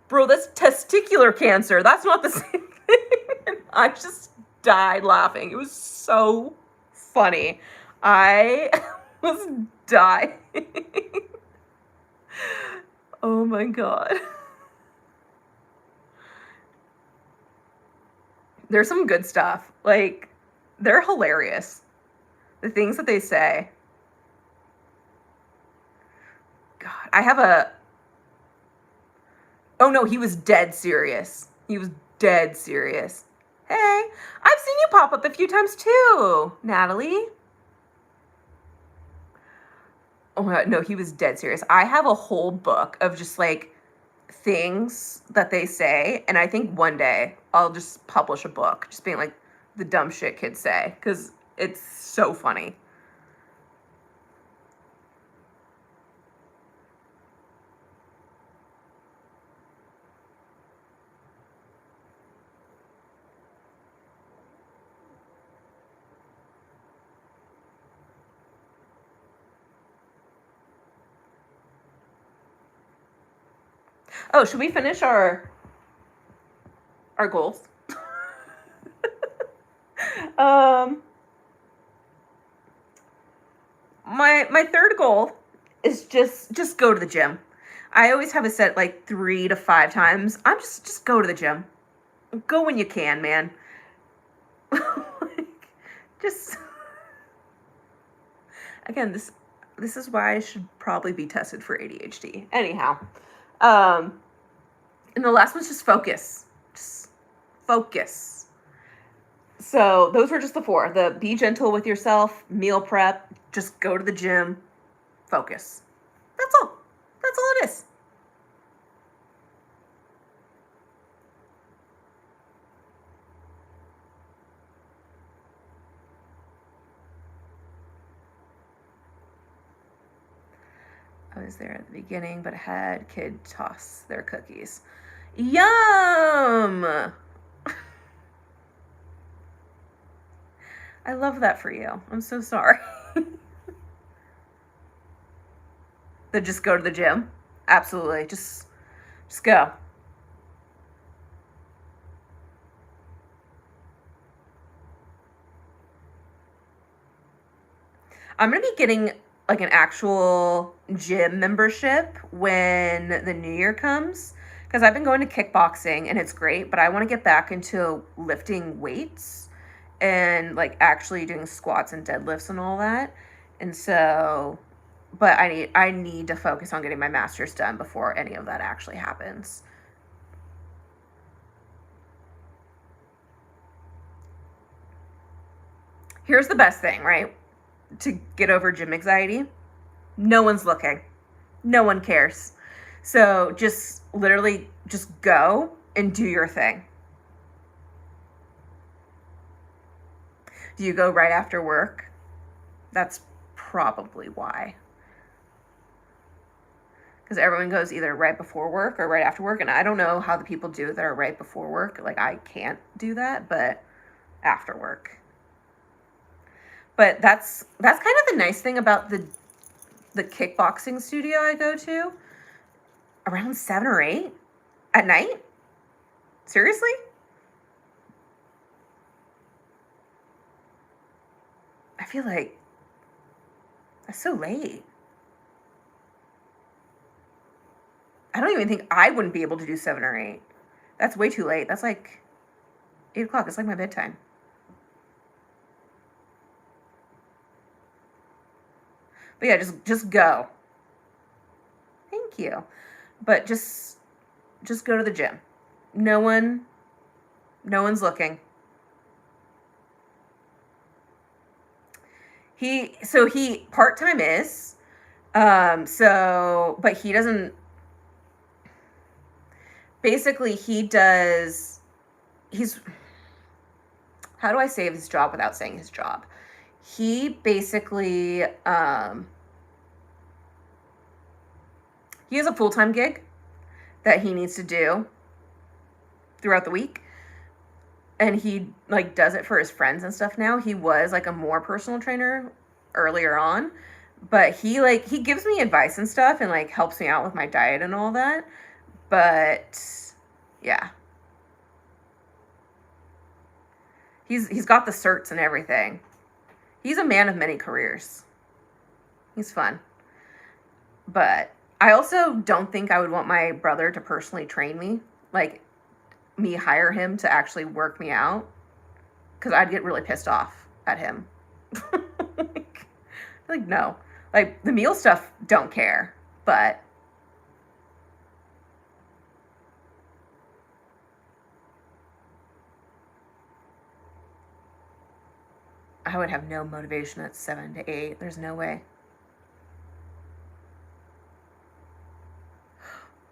bro, that's testicular cancer. That's not the same thing. And I just died laughing. It was so funny. I was dying. Oh my God. There's some good stuff. Like, they're hilarious. The things that they say. God, I have a... Oh no, he was dead serious. He was dead serious. Hey, I've seen you pop up a few times too, Natalie. Oh my God, no, he was dead serious. I have a whole book of just like things that they say, and I think one day I'll just publish a book just being like the dumb shit kids say, because it's so funny. Oh, should we finish our goals? My third goal is just go to the gym. I always have it set like 3 to 5 times. I'm just go to the gym. Go when you can, man. Like, just again, this is why I should probably be tested for ADHD. Anyhow, and the last one's just focus. Just focus. So those were just the 4. The be gentle with yourself, meal prep, just go to the gym, focus. That's all. That's all it is. I was there at the beginning, but had kid toss their cookies. Yum! I love that for you. I'm so sorry. Then just go to the gym. Absolutely. Just go. I'm going to be getting like an actual gym membership when the new year comes, because I've been going to kickboxing and it's great, but I want to get back into lifting weights and like actually doing squats and deadlifts and all that. And so, but I need to focus on getting my master's done before any of that actually happens. Here's the best thing, right? To get over gym anxiety. No one's looking. No one cares. So just literally just go and do your thing. Do you go right after work? That's probably why. Because everyone goes either right before work or right after work. And I don't know how the people do that are right before work. Like, I can't do that, but after work. But that's kind of the nice thing about the kickboxing studio I go to, around 7 or 8 at night? Seriously? I feel like that's so late. I don't even think I wouldn't be able to do 7 or 8. That's way too late. That's like 8 o'clock. It's like my bedtime. But yeah, just go. Thank you. But just go to the gym. No one's looking. He part-time is but he doesn't, basically he's how do I say his job without saying his job? He basically he has a full-time gig that he needs to do throughout the week, and he like does it for his friends and stuff now. He was like a more personal trainer earlier on, but he gives me advice and stuff and like helps me out with my diet and all that. But yeah. He's got the certs and everything. He's a man of many careers. He's fun. But I also don't think I would want my brother to personally train me. Like, me hire him to actually work me out. Because I'd get really pissed off at him. like, no. Like, the meal stuff, don't care. But I would have no motivation at 7 to 8. There's no way.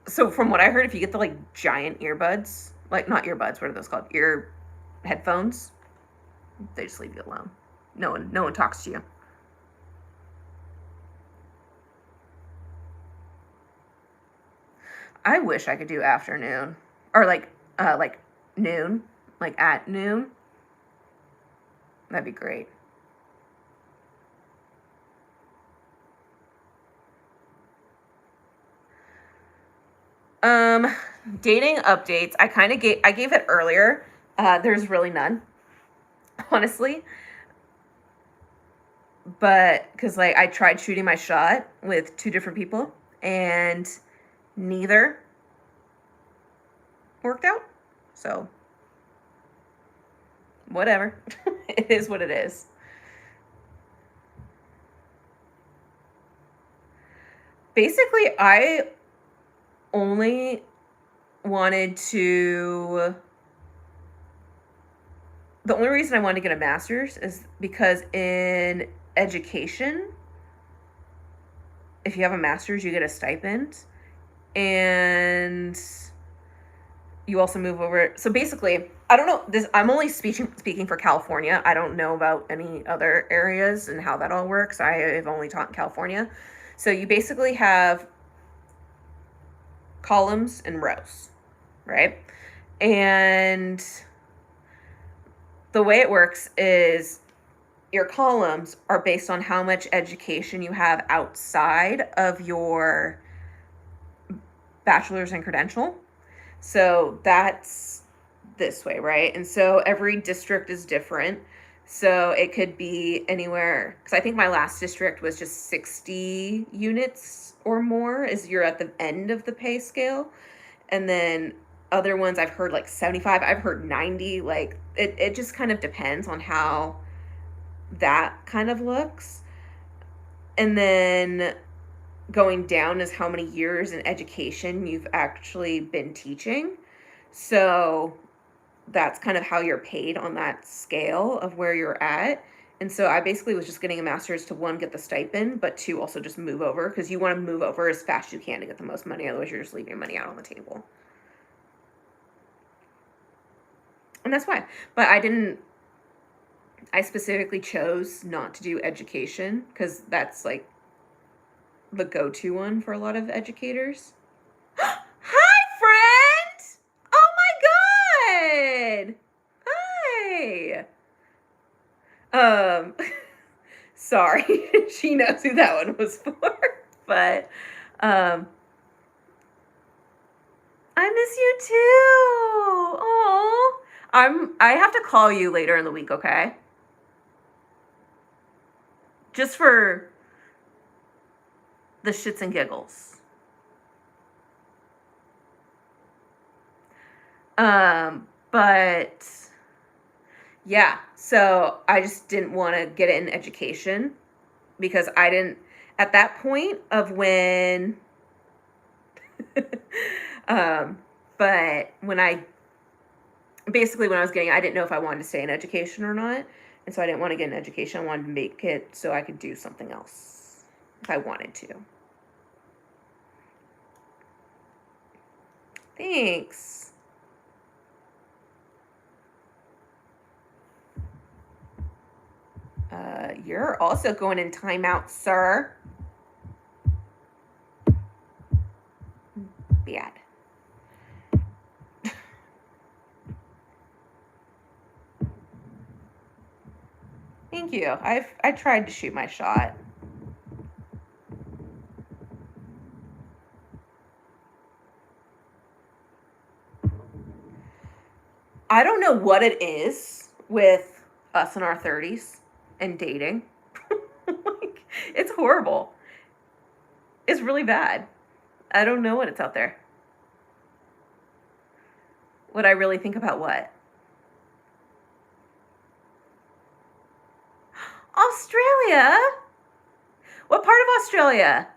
So from what I heard, if you get the like giant earbuds, like not earbuds, what are those called? Ear headphones, they just leave you alone. No one talks to you. I wish I could do afternoon or like noon, like at noon. That'd be great. Dating updates. I gave it earlier. There's really none, honestly. But because like I tried shooting my shot with 2 different people and neither worked out. So whatever. It is what it is. Basically, I only wanted to. The only reason I wanted to get a master's is because in education, if you have a master's, you get a stipend. And you also move over. So basically, I don't know this. I'm only speaking for California. I don't know about any other areas and how that all works. I have only taught in California. So you basically have columns and rows, right? And the way it works is your columns are based on how much education you have outside of your bachelor's and credential. So that's this way, right? And so every district is different. So it could be anywhere, because I think my last district was just 60 units or more is you're at the end of the pay scale. And then other ones I've heard like 75, I've heard 90. Like it just kind of depends on how that kind of looks. And then going down is how many years in education you've actually been teaching. So that's kind of how you're paid on that scale of where you're at. And so I basically was just getting a master's to 1, get the stipend, but 2, also just move over, because you want to move over as fast as you can to get the most money. Otherwise, you're just leaving money out on the table. And that's why. But I specifically chose not to do education because that's like the go-to one for a lot of educators. Hi, friend! Oh my god! Hi! Sorry, she knows who that one was for. But, I miss you too. Oh, I have to call you later in the week, okay? Just for the shits and giggles. But yeah, so I just didn't want to get it in education because I didn't at that point of when um but when I basically when I was getting I didn't know if I wanted to stay in education or not. And so I didn't want to get an education. I wanted to make it so I could do something else if I wanted to. Thanks. You're also going in timeout, sir. Bad. Thank you. I tried to shoot my shot. I don't know what it is with us in our 30s and dating. Like, it's horrible. It's really bad. I don't know what it's out there. What I really think about what? Australia? What part of Australia?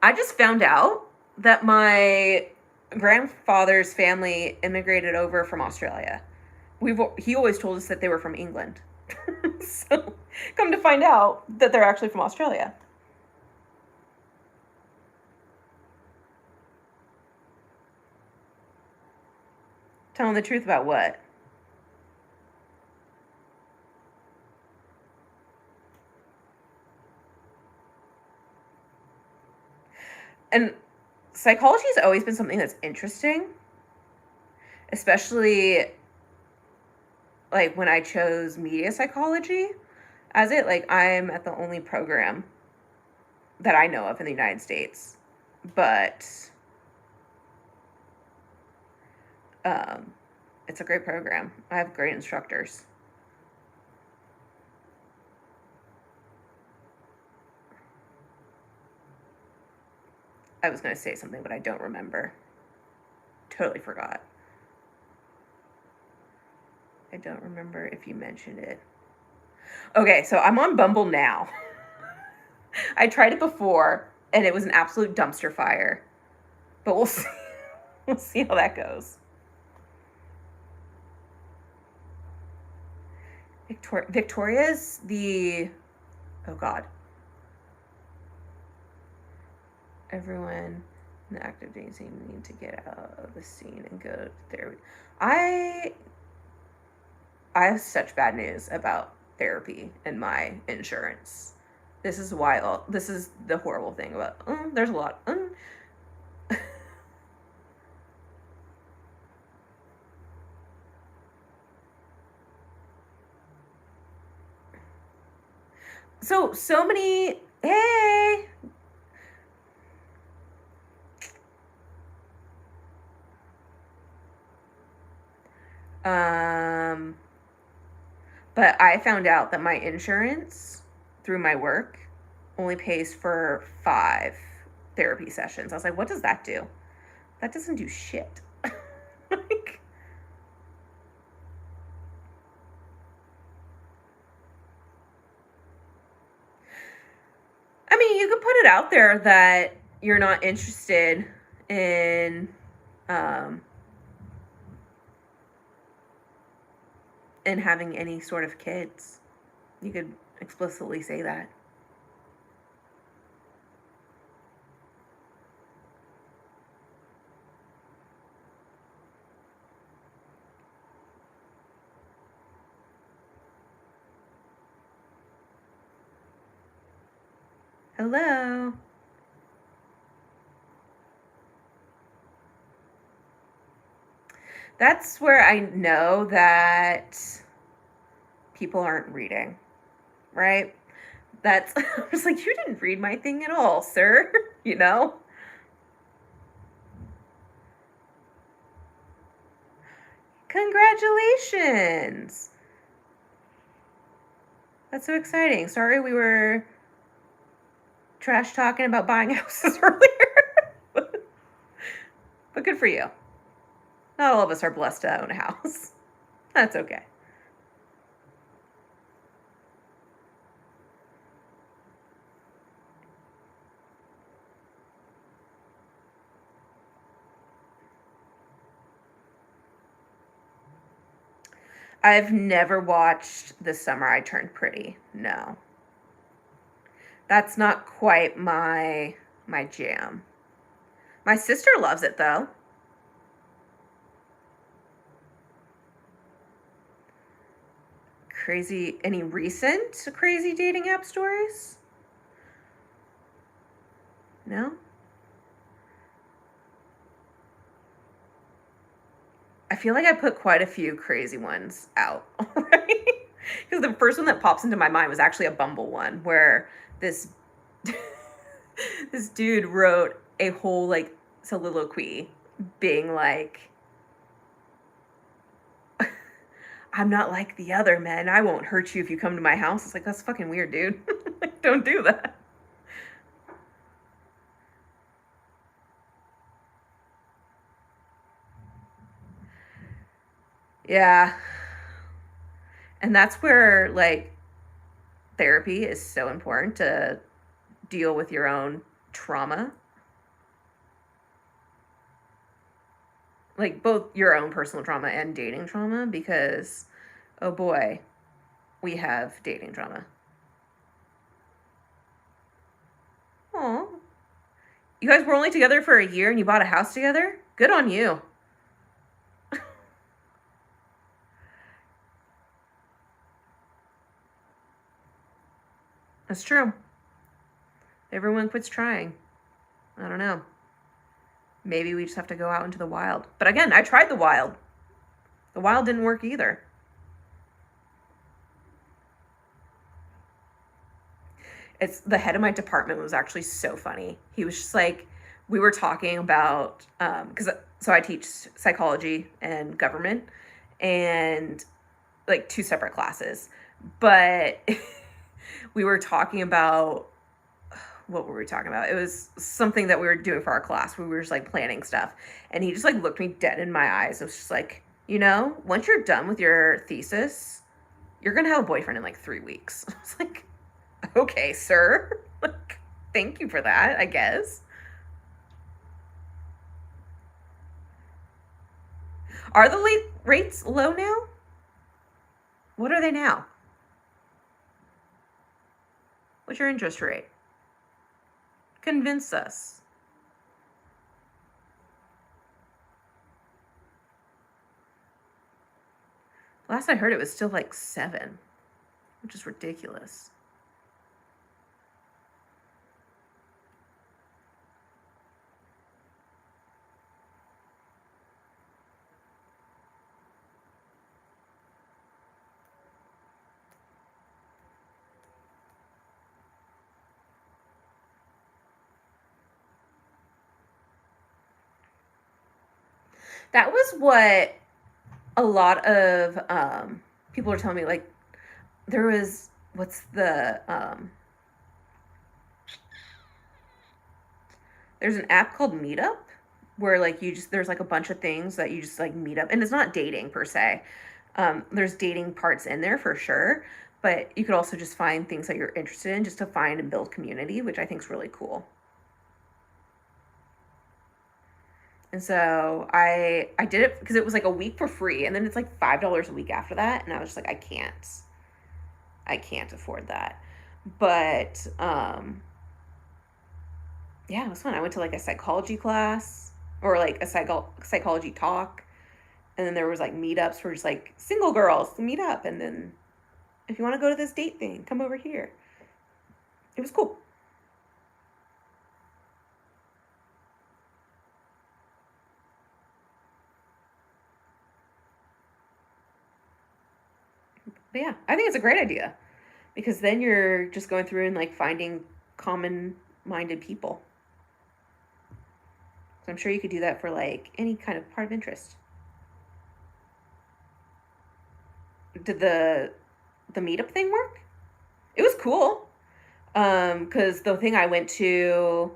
I just found out that my grandfather's family immigrated over from Australia. He always told us that they were from England. So, come to find out that they're actually from Australia. Telling the truth about what? And psychology has always been something that's interesting, especially like when I chose media psychology as it. Like, I'm at the only program that I know of in the United States, but it's a great program. I have great instructors. I was going to say something, but I don't remember. Totally forgot. I don't remember if you mentioned it. Okay, so I'm on Bumble now. I tried it before, and it was an absolute dumpster fire. But we'll see. We'll see how that goes. Victoria's the... Oh, God. Everyone in the active dating scene need to get out of the scene and go to therapy. I have such bad news about therapy and my insurance. This is why this is the horrible thing about there's a lot. So many. Hey. But I found out that my insurance through my work only pays for 5 therapy sessions. I was like, what does that do? That doesn't do shit. Like, I mean, you could put it out there that you're not interested in having any sort of kids. You could explicitly say that. Hello. That's where I know that people aren't reading, right? That's, I was like, you didn't read my thing at all, sir. You know? Congratulations. That's so exciting. Sorry we were trash talking about buying houses earlier. But good for you. Not all of us are blessed to own a house. That's okay. I've never watched This Summer I Turned Pretty. No. That's not quite my jam. My sister loves it though. Crazy, any recent crazy dating app stories? No? I feel like I put quite a few crazy ones out already. Because the first one that pops into my mind was actually a Bumble one where this this dude wrote a whole like soliloquy being like, I'm not like the other men. I won't hurt you if you come to my house. It's like, that's fucking weird, dude. Like, don't do that. Yeah. And that's where like therapy is so important to deal with your own trauma. Like both your own personal trauma and dating trauma, because oh boy, we have dating trauma. Aw. You guys were only together for a year and you bought a house together? Good on you. That's true. Everyone quits trying. I don't know. Maybe we just have to go out into the wild. But again, I tried the wild. The wild didn't work either. It's the head of my department was actually so funny. He was just like, we were talking about because so I teach psychology and government, and like two separate classes, but we were talking about what were we talking about? It was something that we were doing for our class. We were just like planning stuff, and he just like looked me dead in my eyes. It was just like, once you're done with your thesis, you're gonna have a boyfriend in like 3 weeks. I was like, okay, sir. Like, thank you for that, I guess. Are the late rates low now? What are they now? What's your interest rate? Convince us. Last I heard, it was still like 7, which is ridiculous. That was what a lot of people were telling me. Like, there was, what's the, there's an app called Meetup where like there's like a bunch of things that you just like meet up, and it's not dating per se. There's dating parts in there for sure, but you could also just find things that you're interested in just to find and build community, which I think is really cool. And so I did it because it was like a week for free, and then it's like $5 a week after that, and I was just like, I can't afford that. But yeah, it was fun. I went to like a psychology class or like a psychology talk, and then there was like meetups for just like single girls to meet up, and then if you want to go to this date thing, come over here. It was cool. But yeah, I think it's a great idea because then you're just going through and like finding common minded people. So I'm sure you could do that for like any kind of part of interest. did the meetup thing work? It was cool. Because the thing I went to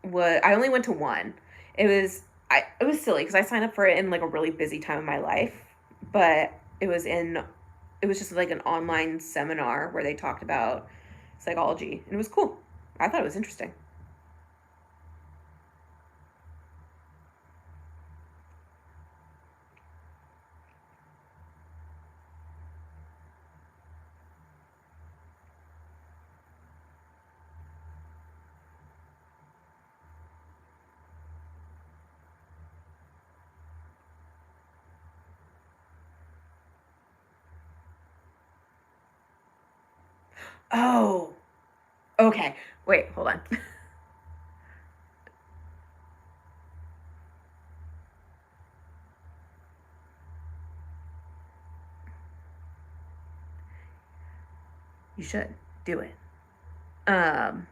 I only went to one. It was silly because I signed up for it in like a really busy time of my life, but it was just like an online seminar where they talked about psychology, and it was cool. I thought it was interesting. Oh, okay. Wait, hold on. You should do it. Um,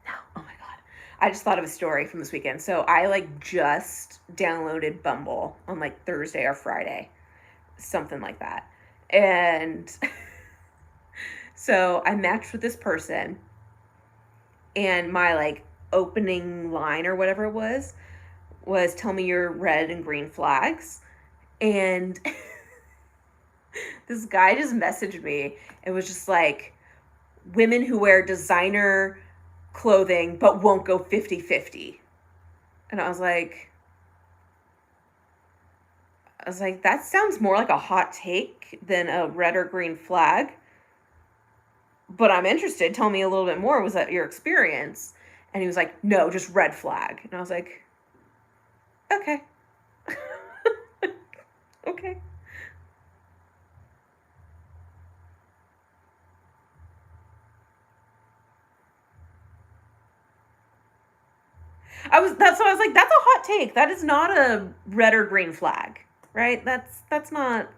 no, oh my God. I just thought of a story from this weekend. So I like just downloaded Bumble on like Thursday or Friday, something like that. And so I matched with this person, and my like opening line or whatever it was tell me your red and green flags. And this guy just messaged me and was just like, women who wear designer clothing but won't go 50-50. And I was like, that sounds more like a hot take than a red or green flag. But I'm interested. Tell me a little bit more. Was that your experience? And he was like, no, just red flag. And I was like, okay. Okay. That's what I was like, that's a hot take. That is not a red or green flag, right? That's not.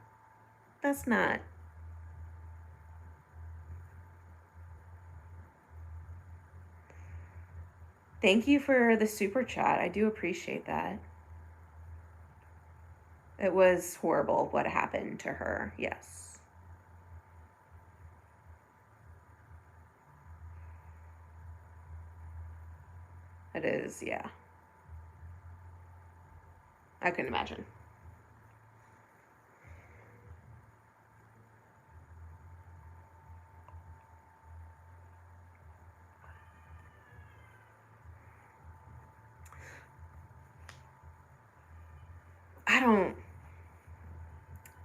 Thank you for the super chat. I do appreciate that. It was horrible what happened to her. Yes. It is, yeah. I couldn't imagine. I don't.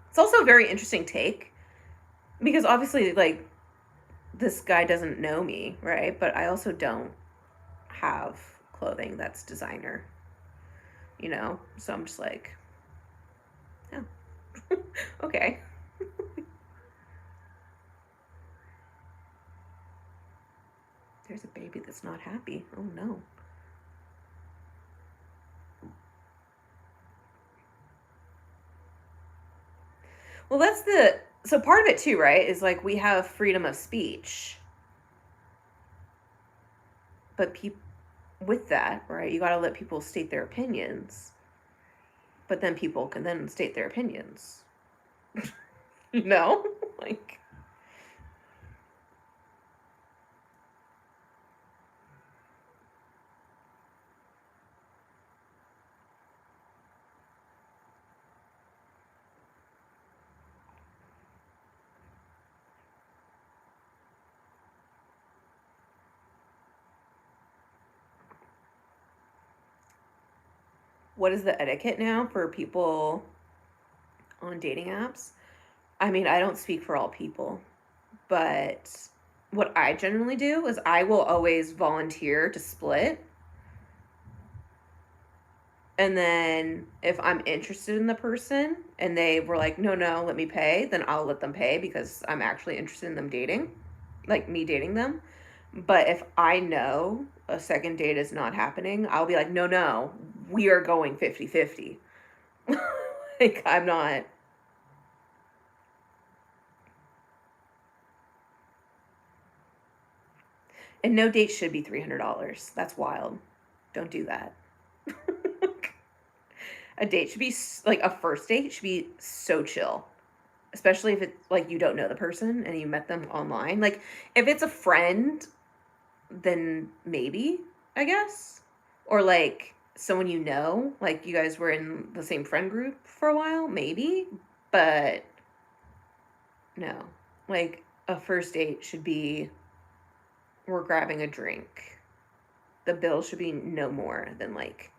It's also a very interesting take because obviously, like, this guy doesn't know me, right? But I also don't have clothing that's designer, you know? So I'm just like, yeah, okay. There's a baby that's not happy. Oh no. Well, so part of it too, right? Is like we have freedom of speech, but with that, right? You got to let people state their opinions, but then people can then state their opinions. You know, like. What is the etiquette now for people on dating apps? I mean, I don't speak for all people, but what I generally do is I will always volunteer to split. And then if I'm interested in the person and they were like, no, no, let me pay, then I'll let them pay because I'm actually interested in them dating, like me dating them. But if I know a second date is not happening, I'll be like, no, no, we are going 50-50. Like, I'm not. And no date should be $300. That's wild. Don't do that. A date should be like a first date should be so chill. Especially if it's like you don't know the person and you met them online. Like if it's a friend, then maybe, I guess. Or like someone you know, like you guys were in the same friend group for a while, maybe. But no. Like a first date should be we're grabbing a drink. The bill should be no more than like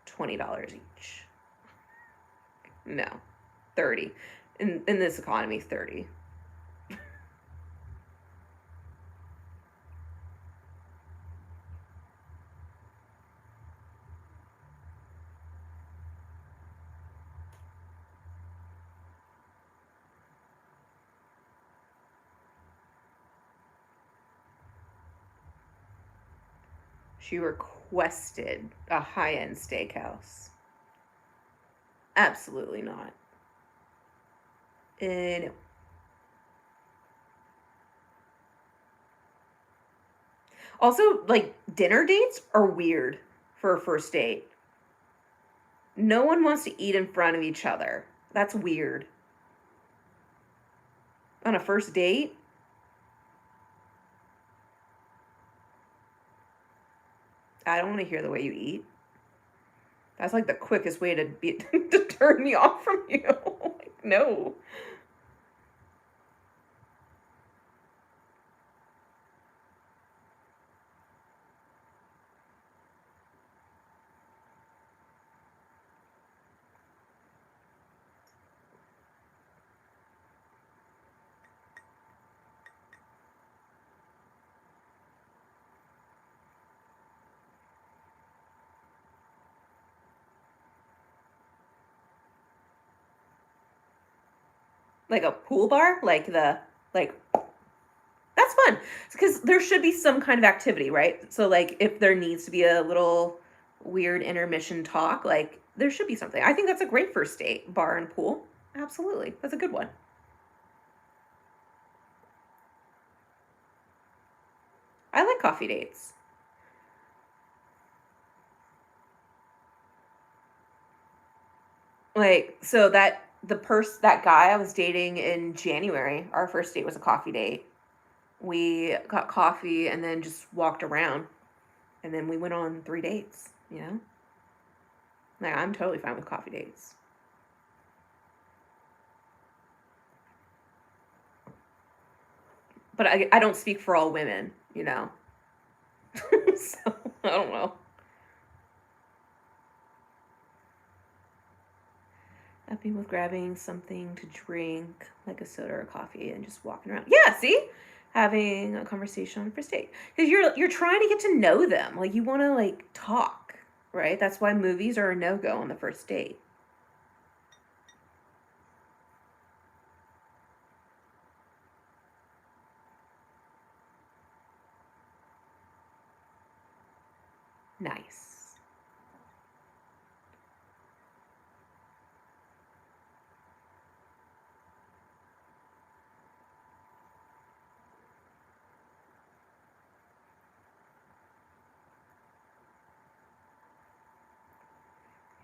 $20 each. No. 30. In this economy, 30. She requested a high-end steakhouse. Absolutely not. No. Also, like, dinner dates are weird for a first date. No one wants to eat in front of each other. That's weird. On a first date? I don't want to hear the way you eat. That's like the quickest way to to turn me off from you. Like, no. Like a pool bar? Like that's fun. Because there should be some kind of activity, right? So like if there needs to be a little weird intermission talk, like there should be something. I think that's a great first date, bar and pool. Absolutely. That's a good one. I like coffee dates. Like so that guy I was dating in January, our first date was a coffee date. We got coffee and then just walked around and then we went on 3 dates, you know? Like I'm totally fine with coffee dates. But I don't speak for all women, you know? So, I don't know. Happy with grabbing something to drink, like a soda or coffee, and just walking around. Yeah, see? Having a conversation on the first date. Because you're trying to get to know them. Like, you want to, like, talk, right? That's why movies are a no-go on the first date. Nice.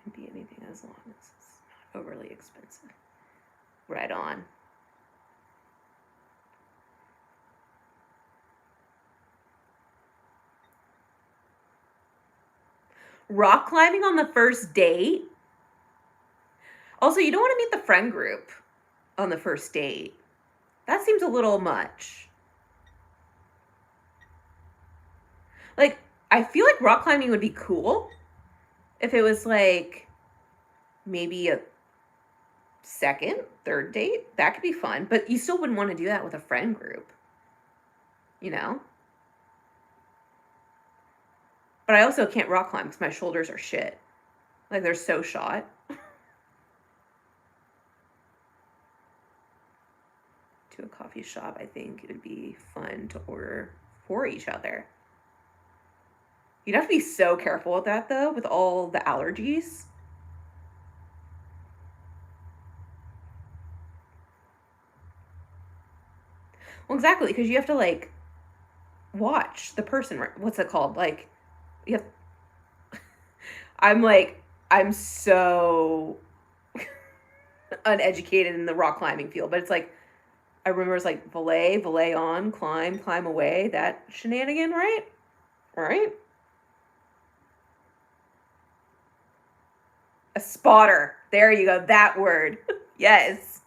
Can be anything as long as it's not overly expensive. Right on. Rock climbing on the first date? Also, you don't want to meet the friend group on the first date. That seems a little much. Like, I feel like rock climbing would be cool if it was like maybe a second, third date. That could be fun, but you still wouldn't want to do that with a friend group, you know? But I also can't rock climb because my shoulders are shit. Like, they're so shot. To a coffee shop, I think it would be fun to order for each other. You'd have to be so careful with that, though, with all the allergies. Well, exactly, because you have to, like, watch the person. What's it called? Like, you have. I'm like I'm so uneducated in the rock climbing field, but it's like, I remember it's like belay on, climb away, that shenanigan, right? Right? A spotter. There you go, that word. Yes.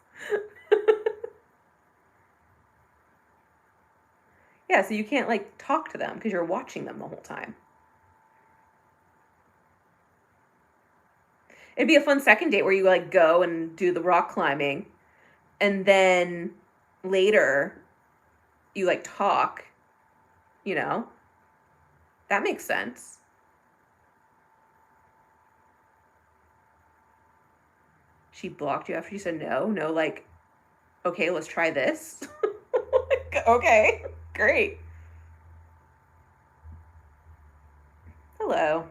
Yeah, so you can't like talk to them because you're watching them the whole time. It'd be a fun second date where you like go and do the rock climbing, and then later you like talk, you know? That makes sense. She blocked you after you said no? No, like, okay, let's try this. Okay, great. Hello.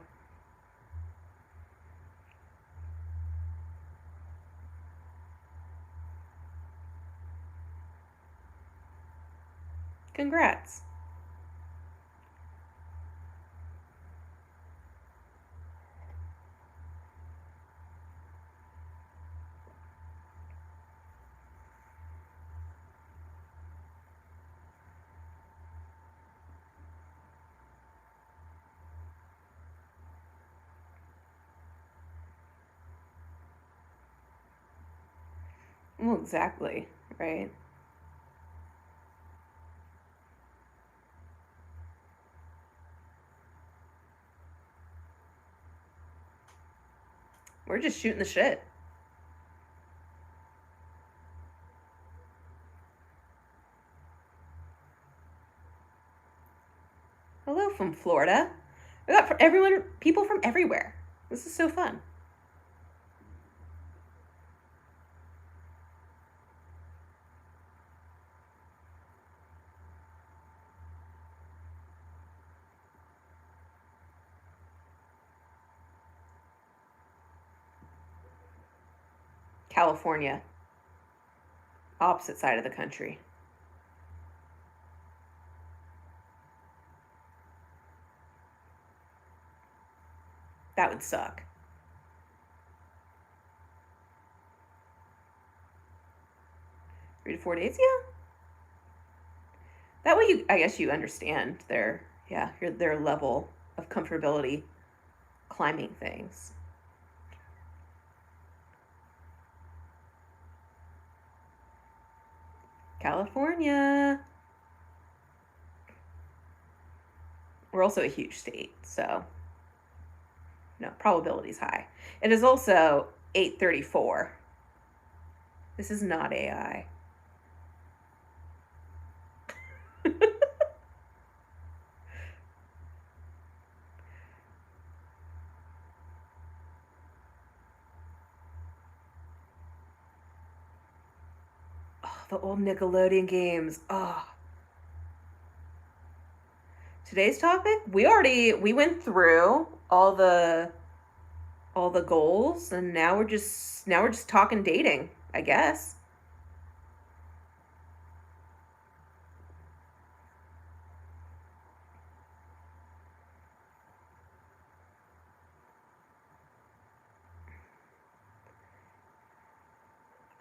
Congrats. Well, exactly, right? We're just shooting the shit. Hello from Florida. We got everyone, people from everywhere. This is so fun. California, opposite side of the country. That would suck. 3 to 4 days, yeah. That way, I guess you understand their level of comfortability climbing things. California. We're also a huge state, so no, probability's high. It is also 8:34. This is not AI. Oh, the old Nickelodeon games. Oh. Today's topic, we went through all the goals, and now we're just talking dating, I guess.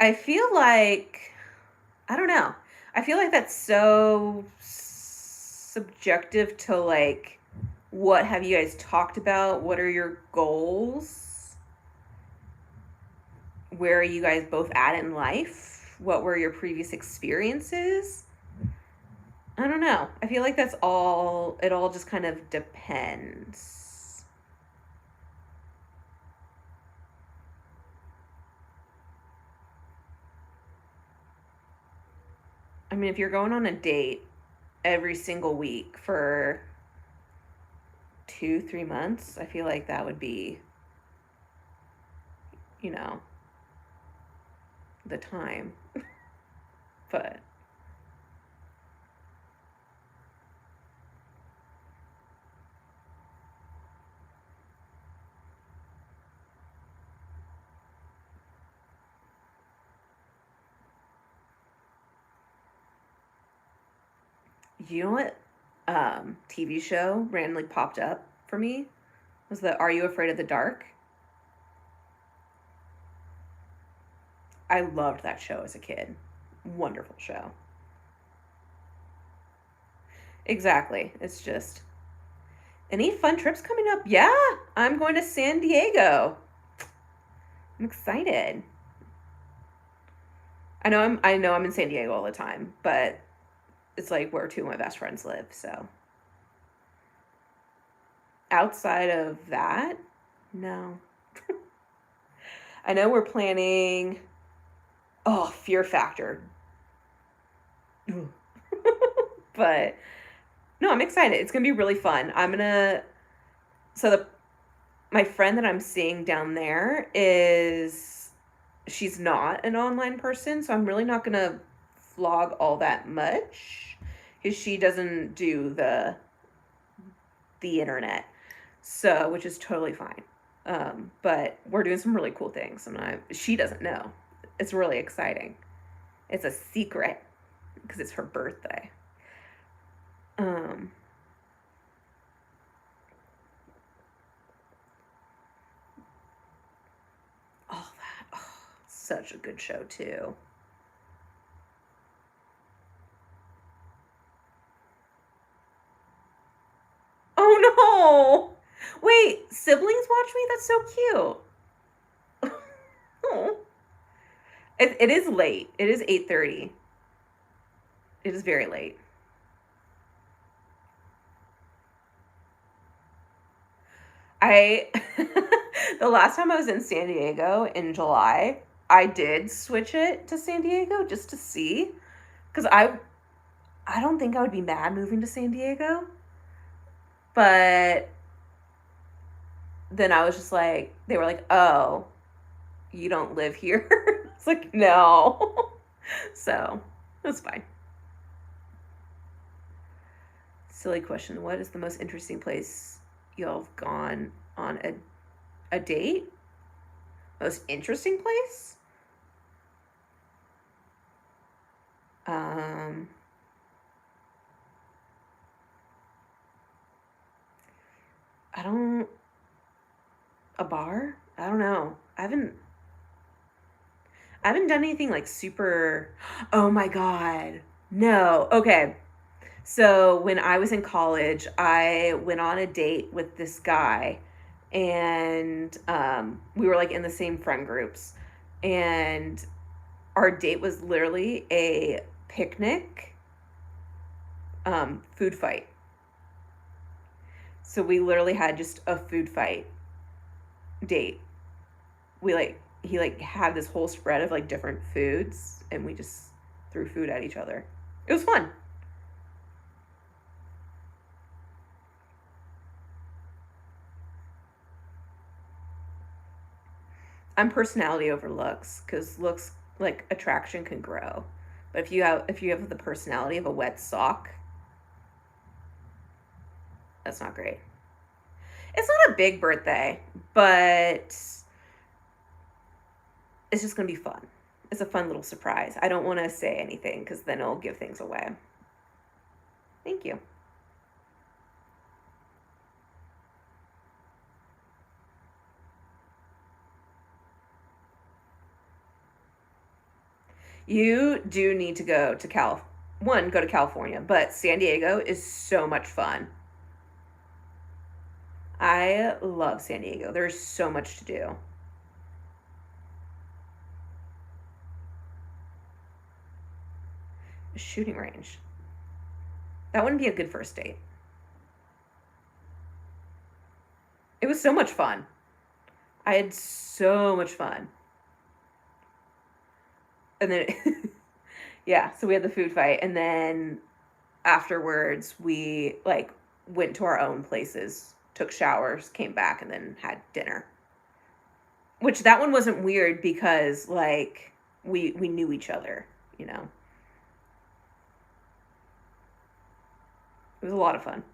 I feel like, I don't know. I feel like that's so subjective to like, what have you guys talked about? What are your goals? Where are you guys both at in life? What were your previous experiences? I don't know. I feel like it all just kind of depends. I mean, if you're going on a date every single week for 2, 3 months, I feel like that would be, you know, the time. But you know what TV show randomly popped up for me was the Are You Afraid of the Dark? I loved that show as a kid. Wonderful show. Exactly. It's just any fun trips coming up? Yeah, I'm going to San Diego. I'm excited. I know I'm in San Diego all the time, but it's like where two of my best friends live, so outside of that, no. I know we're planning Fear Factor. But no, I'm excited. It's gonna be really fun. So the my friend that I'm seeing down there is she's not an online person, so I'm really not gonna vlog all that much because she doesn't do the internet, so which is totally fine. But we're doing some really cool things, and she doesn't know. It's really exciting. It's a secret because it's her birthday. Um, all that. Oh, such a good show too. Oh no! Wait, siblings watch me? That's so cute. Oh. It is late. It is 8:30. It is very late. I the last time I was in San Diego in July, I did switch it to San Diego just to see cuz I don't think I would be mad moving to San Diego, but then I was just like they were like, "Oh, you don't live here?" It's like, "No." So, that's fine. Silly question. What is the most interesting place y'all have gone on a date? Most interesting place? Um, I don't. A bar? I don't know. I haven't done anything like super. Oh my god. No. Okay. So when I was in college, I went on a date with this guy, and we were like in the same friend groups, and our date was literally a picnic, food fight. So we literally had just a food fight date. We like he like had this whole spread of like different foods, and we just threw food at each other. It was fun. I'm personality over looks because looks like attraction can grow, but if you have the personality of a wet sock, that's not great. It's not a big birthday, but it's just gonna be fun. It's a fun little surprise. I don't want to say anything because then it'll give things away. Thank you. You do need to go to go to California, but San Diego is so much fun. I love San Diego. There's so much to do. A shooting range. That wouldn't be a good first date. It was so much fun. I had so much fun. And then, yeah, so we had the food fight. And then afterwards, we like went to our own places, took showers, came back, and then had dinner. Which that one wasn't weird because like we knew each other, you know. It was a lot of fun.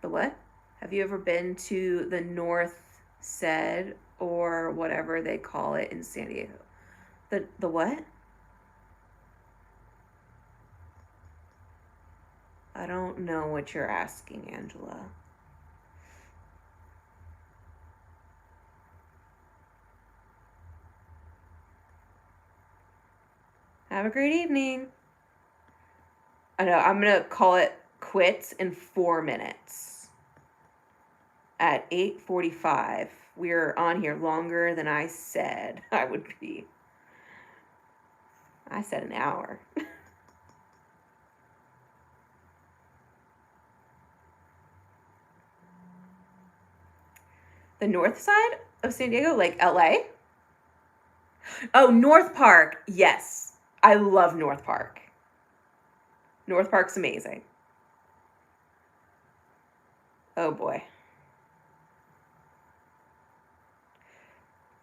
The what? Have you ever been to the North Sed or whatever they call it in San Diego? The what? I don't know what you're asking, Angela. Have a great evening. I know, I'm going to call it quits in 4 minutes. At 8:45. We're on here longer than I said I would be. I said an hour. The north side of San Diego, like LA? Oh, North Park. Yes. I love North Park. North Park's amazing. Oh boy.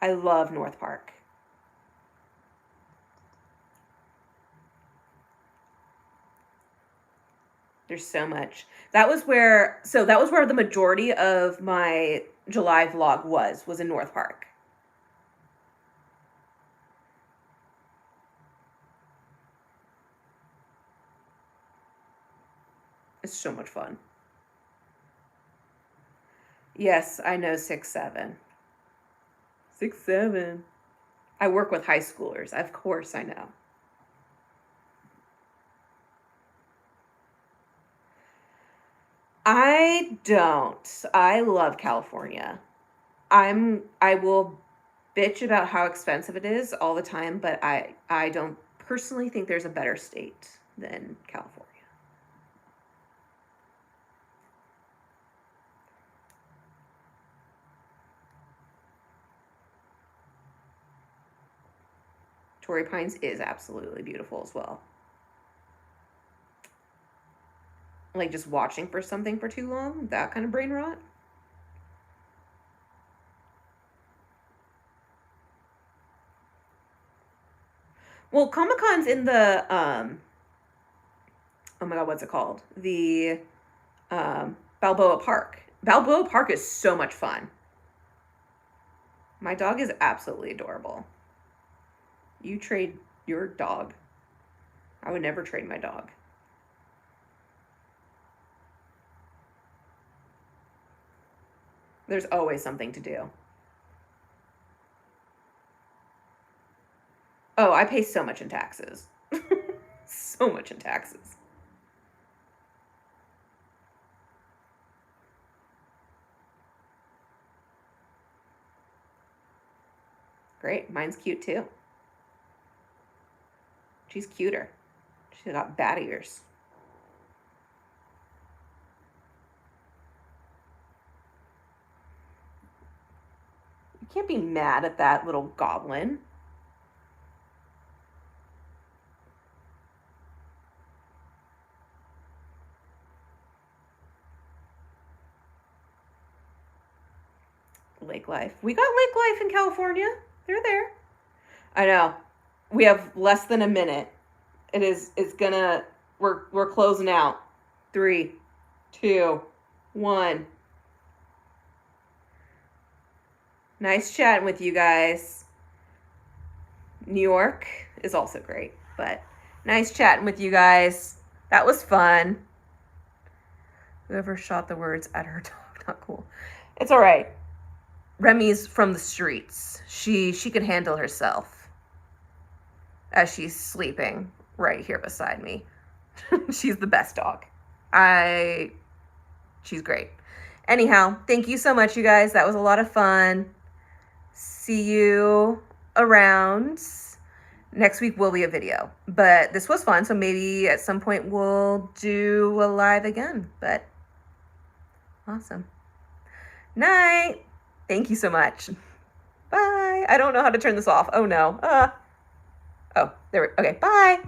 I love North Park. There's so much. That was where the majority of my July vlog was in North Park. It's so much fun. Yes, I know 6'7". 6'7". I work with high schoolers. Of course I know. I don't. I love California. I will bitch about how expensive it is all the time, but I don't personally think there's a better state than California. Torrey Pines is absolutely beautiful as well. Like just watching for something for too long, that kind of brain rot. Well, Comic-Con's in the oh my god, what's it called? The Balboa Park. Balboa Park is so much fun. My dog is absolutely adorable. You trade your dog. I would never trade my dog. There's always something to do. Oh, I pay so much in taxes. So much in taxes. Great. Mine's cute too. She's cuter. She's got bat ears. You can't be mad at that little goblin. Lake life. We got lake life in California. They're there. I know. We have less than a minute. We're closing out. 3, 2, 1. Nice chatting with you guys. New York is also great, but nice chatting with you guys. That was fun. Whoever shot the words at her dog, not cool. It's all right. Remy's from the streets. She can handle herself as she's sleeping right here beside me. She's the best dog. She's great. Anyhow, thank you so much, you guys. That was a lot of fun. See you around. Next week will be a video, but this was fun. So maybe at some point we'll do a live again, but awesome. Night. Thank you so much. Bye. I don't know how to turn this off. Oh no. Oh, there we go. Okay, bye.